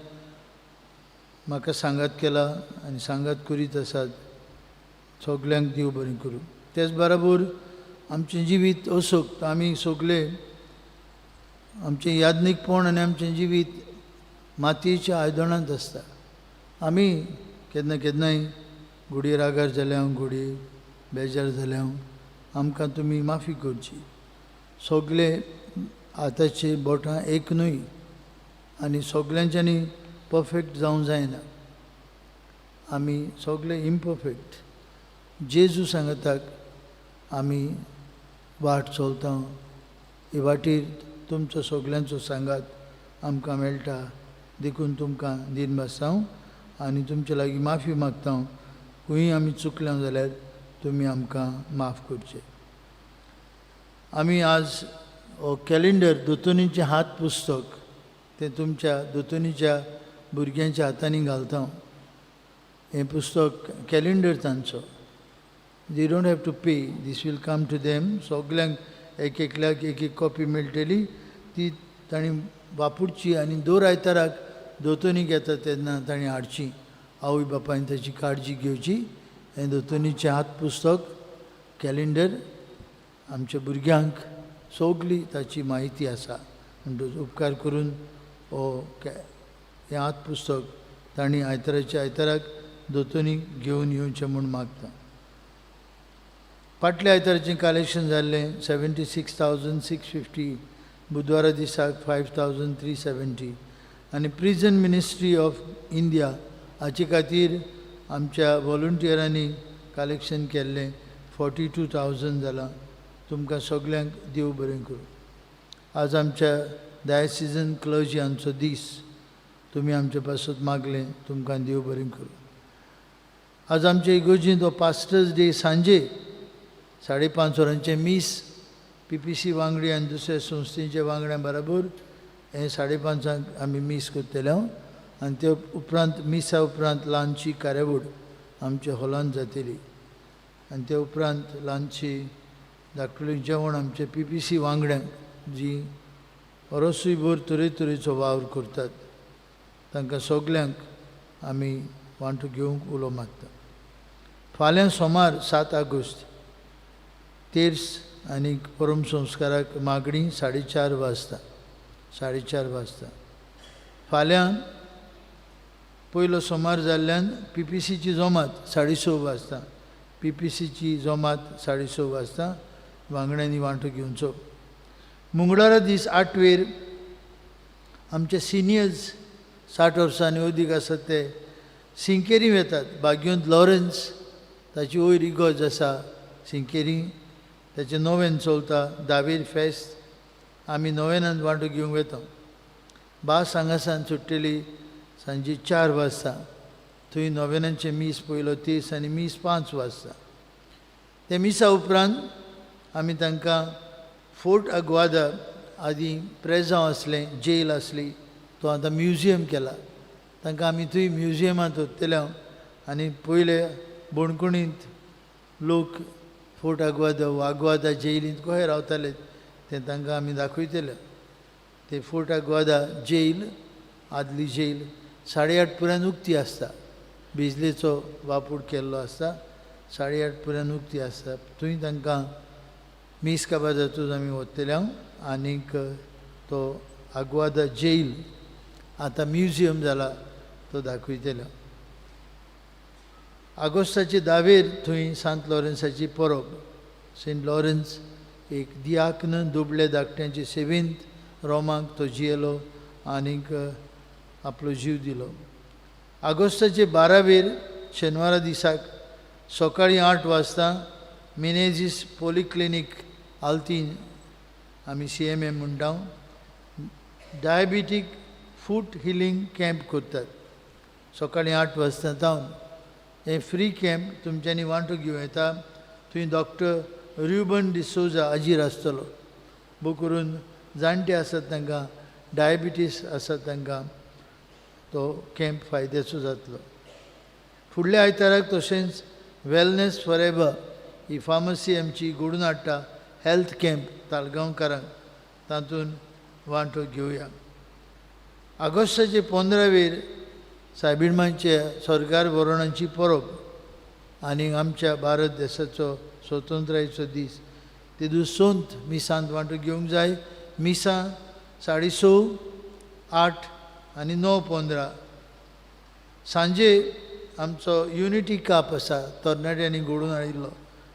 म्हाका सांगात केला आनी सांगात करीत आसात, सगल्यांक देव बरें करूं. तेच बरोबर आमचें जिवीत असूक आमी सगळे आमचें यादनीकपण आनी आमचें जिवीत मातयेच्या आयदनांत आसता. आमी केन्ना केन्नाय घुडी रागार जाल्या, घुडी बेजार जाल्या, आमकां तुमी माफी करची. सगळे आतांचे बोटां एक न्हय आनी सगल्यांच्यांनी परफेक्ट जावंक जायना. आमी सगळे इम्परफेक्ट. जेजू सांगताक आमी वाट चलता. हे वाटेर तुमचो सगल्यांचो सांगात आमकां मेळटा. देखून तुमकां दिनवास आनी तुमचे लागीं माफी मागता. खंय आमी चुकल्या जाल्यार तुमी आमकां माफ करचें. आमी आज कॅलेंडर दोतोनीचें हात पुस्तक तें तुमच्या दोतोनीच्या भुरग्यांच्या हातांनी घालता. हें पुस्तक कॅलेंडर तांचो. They don't have to pay, this will come to them. सगल्यांक एक एकल्याक एक एक कॉपी मेळटली. ती तांणी वापरची आनी दर आयताराक दोतोनी घेता तेन्ना तांणी हाडची. आवय बापायन ताची काळजी घेवची. हें दोतोनीचें हात पुस्तक कॅलेंडर आमच्या भुरग्यांक सगली ताची म्हायती आसा. म्हणटच उपकार करून हें हात पुस्तक तांणी आयताराच्या आयताराक दोतोनी घेवन येवचें म्हूण मागता. फाटल्या आयताराचें कलेक्शन जाल्लें 76,650. बुधवारा दिसाक 5,370. आनी प्रिजन मिनिस्ट्री ऑफ इंडिया हाचे खातीर आमच्या वॉलंटियरांनी कलेक्शन केल्लें 42,000 जाला. तुमकां सगल्यांक देव बरें करूं. आज आमच्या डायसिजन क्लर्जियांचो दीस. तुमी आमचे पासत मागलें, तुमकां देव बरें करूं. आज आमच्या इगोर्जींत हो पास्टर्स डे सांजे 5:30 वरांचे मीस PPC वांगडी आनी दुसऱ्या संस्थेच्या वांगड्यां बरोबर हें 5:30 आमी मीस करतले. आनी ते उपरांत मिसा उपरांत ल्हानशी कार्यावळ आमच्या हॉलांत जातली. आनी ते उपरांत ल्हानशी धाकटुलें जेवण आमच्या PPC वांगड्यांक जी वर्सूयभर तरेतरेचो वावर करतात तांकां सगल्यांक आमी वांटो घेवंक उलो मागता. फाल्यां सोमार 7 ऑगस्ट तेर्स आनी परम संस्काराक मागणी 4:30 वाजता. 4:30 वाजता. फाल्यां पयलो सोमार जाल्ल्यान PPCची जमात 6:30 वाजता. PPCची जमात 6:30 वाजता वांगड्यांनी वांटो घेवचो. मंगळारा दीस 8 वेर आमचे सिनियर्स 60 वर्सांनी अदीक आसात ते सिंकेरी वेतात. भाग्यवंत लॉरन्स ताची वयर इगोज आसा सिंकेरी, ताचें नोवेन चलता. दावेर फेस्त आमी नोवेनांत वांटो घेवंक वेता. भास हांगासान सुट्टेली सांजे 4 वाजता. थंय नोवेनांचे मीस पयलो तेस आनी मीस 5 वाजता. ते मिसा उपरांत आमी तांकां फोर्ट अग्वादा आदीं प्रेजांव आसलें, जेल आसली, तो आतां म्युजियम केला. तांकां आमी थंय म्युजियमांत व्हरतले. आनी पयले बोणकुणींत लोक फोर्ट अग्वादा जेलींत कशे रावताले ते तांकां आमी दाखयतले. ते फोर्ट अग्वादा जेल, आदली जेल 8:30 पर्यंत उक्ती आसता. बिजलेचो वापर केल्लो आसता. 8:30 पर्यंत उक्ती आसता. थंय तांकां मीस काबाजातूच आमी व्हरतले. आनीक तो अग्वादा जेल आतां म्युजियम जाला, तो दाखयतले. ऑगस्टाचे 10 वेर थंय सांत लॉरन्साची परब. सेंट लॉरन्स एक दियाकन दुबळे धाकट्यांचे सेवेंत रोमांक तो जियेलो आनीक आपलो जीव दिलो. ऑगस्टाचे 12 वेर शेनवारा दिसाक सकाळीं 8 वाजता मिनेजीस पॉलिक्लिनीक आल्तीन आमी CMM म्हणटा डायबिटीक फूट हिलींग कॅम्प करतात. सकाळीं 8 वाजता जावन हे फ्री कॅम्प तुमच्यांनी वांटो घेवं येता. थंय डॉक्टर रुबन डिसोजा हाजीर आसतलो. भोव करून जाणटे आसात तांकां डायबिटीस आसा तांकां तो कॅम्प फायद्याचो जातलो. फुडल्या आयताराक तशेंच wellness for ever he pharmacy आमची घडून हाडटा हेल्थ कॅम्प तालगांवकारांक, तातूंत वांटो घेवया. ऑगस्टाचे 15 वेर सायबिणमांचे सरकार बरोवणांची परब आनी आमच्या भारत देशाचो स्वतंत्रायेचो दीस. ते दीस सोंत मिसांत वांटो घेवंक जाय. मिसां 6:30, 8 आनी 9:15. सांजे आमचो युनिटी काप आसा, तरणाट्यांनी घडोवन हाडिल्लो.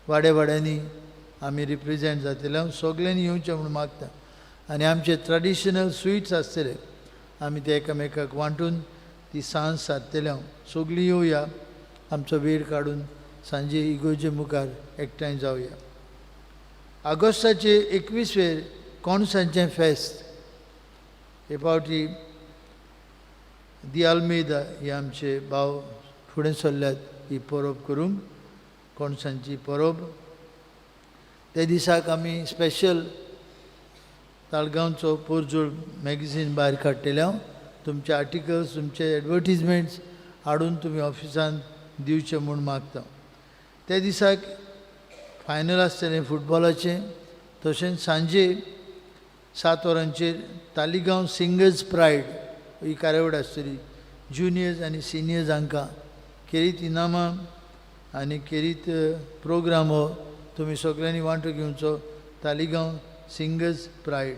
वाड्यांनी आमी रिप्रेजेंट जातले. हांव सगल्यांनी येवचें म्हणून मागता. आनी आमचे ट्रॅडिशनल स्विट्स आसतले, आमी ते एकामेकाक वांटून ती सांज सारतले. सगळीं येवया, आमचो वेळ काडून सांजे इगोर्जे मुखार एकठांय जावया. ऑगस्टाचे 21 वेर कोणसांचें फेस्त. हे फावटी दियाल्मेदा हे आमचे भाव फुडें सरल्यात ही परब करूंक, कोणसांची परब. ते दिसाक आमी स्पेशल ताळगांवचो पोरजोळ मॅगझीन भायर काडटले. तुमचे आर्टिकल्स, तुमचे एडवर्टिजमेंट्स हाडून तुमी ऑफिसांत दिवचे म्हूण मागता. त्या दिसाक फायनल आसतलें फुटबॉलाचें. तशेंच सांजे 7 वरांचेर तालिगांव सिंगर्स प्रायड ही कार्यावळ आसतली. ज्युनियर्स आनी सिनियर्स हांकां खेरीत इनामां आनी खेरीत प्रोग्राम हो तुमी सगळ्यांनी वांटो घेवचो. Taleigao singers pride.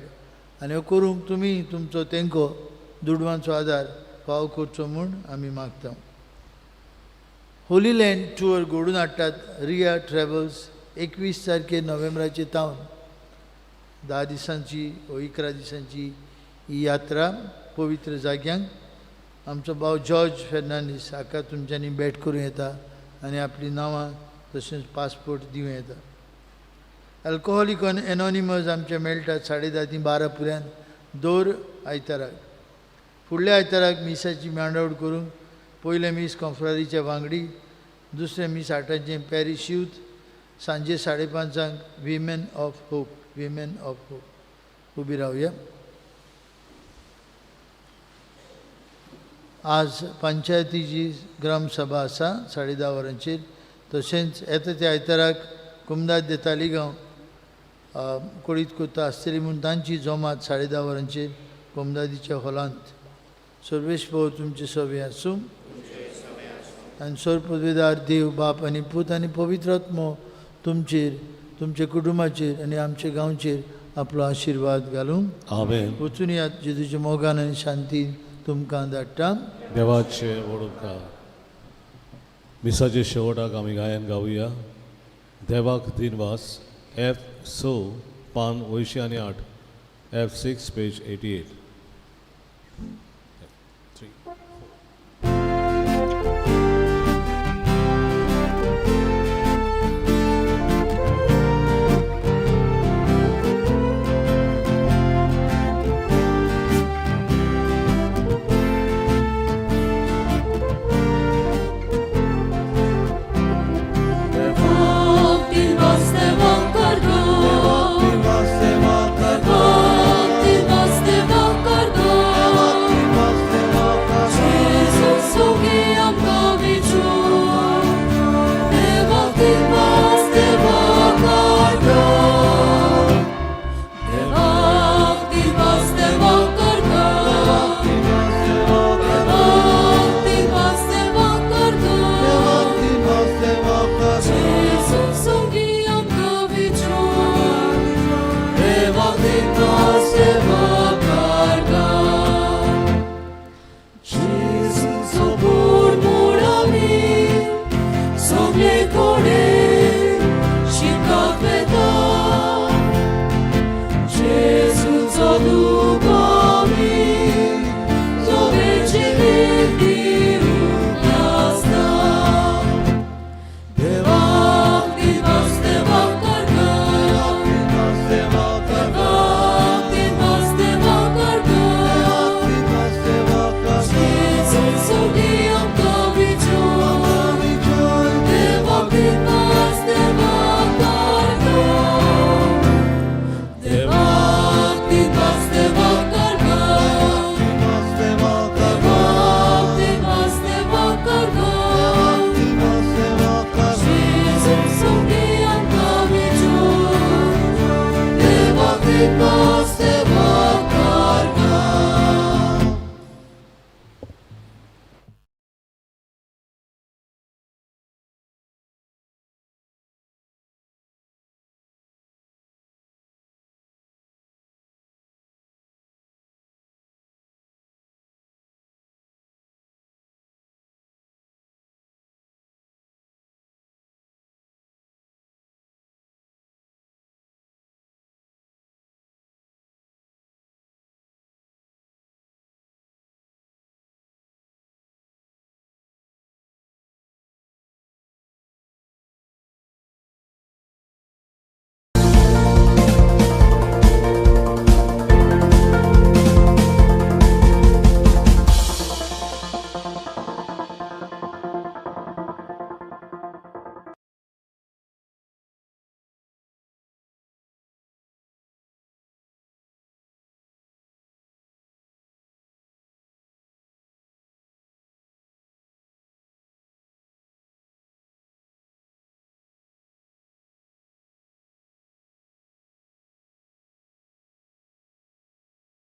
आनी हो करूंक तुमी तुमचो तेंको दुडवांचो आदार फाव करचो म्हूण आमी मागता. होली लँड टूर घडोवन हाडटात रिया ट्रॅव्हल्स. 21 तारखेर नोव्हेंबराचे तावन 10 दिसांची वा 11 दिसांची ही यात्रा पवित्र जाग्यांक. आमचो भाव जॉर्ज फेर्नांडीस हाका तुमच्यांनी भेट करूं येता आनी आपली नांवां तशेंच पासपोर्ट दिवं येता. अल्कोहोलीक एनॉनिमस आमचे मेळटात 10:30 ते 12 पर्यंत दर आयताराक. फुडल्या आयताराक मिसाची मांडावळ करूंक पयले मीस कॉन्फ्ररीच्या वांगडी, दुसरे मीस 8 पॅरिश यूथ, सांजे 5:30 विमेन ऑफ होप. उबी रावया. आज पंचायतीची ग्रामसभा आसा 10:30 वरांचेर. तशेंच येता त्या आयताराक कुमदाद दे तालिगांव कोळीत कोता आसतली म्हूण तांची जमात 10:30 वरांचेर कुमदादीच्या हॉलांत. सर्वेश भाऊ तुमचे सवे आसूं. आनी सर्वपदवीदार देव बाप आनी पूत आनी पवित्र आत्मो तुमचेर, तुमचे कुटुंबाचेर आनी आमच्या गांवचेर आपलो आशिर्वाद घालूं. आमेन. वचून यात जेजूच्या मोगान आनी शांती तुमकां धाडटा. देवाचे वडोवकार. मिसाचे शेवटाक आमी गायन गावया. देवाक दिनवास F सो पान 208 F6 पेज 88.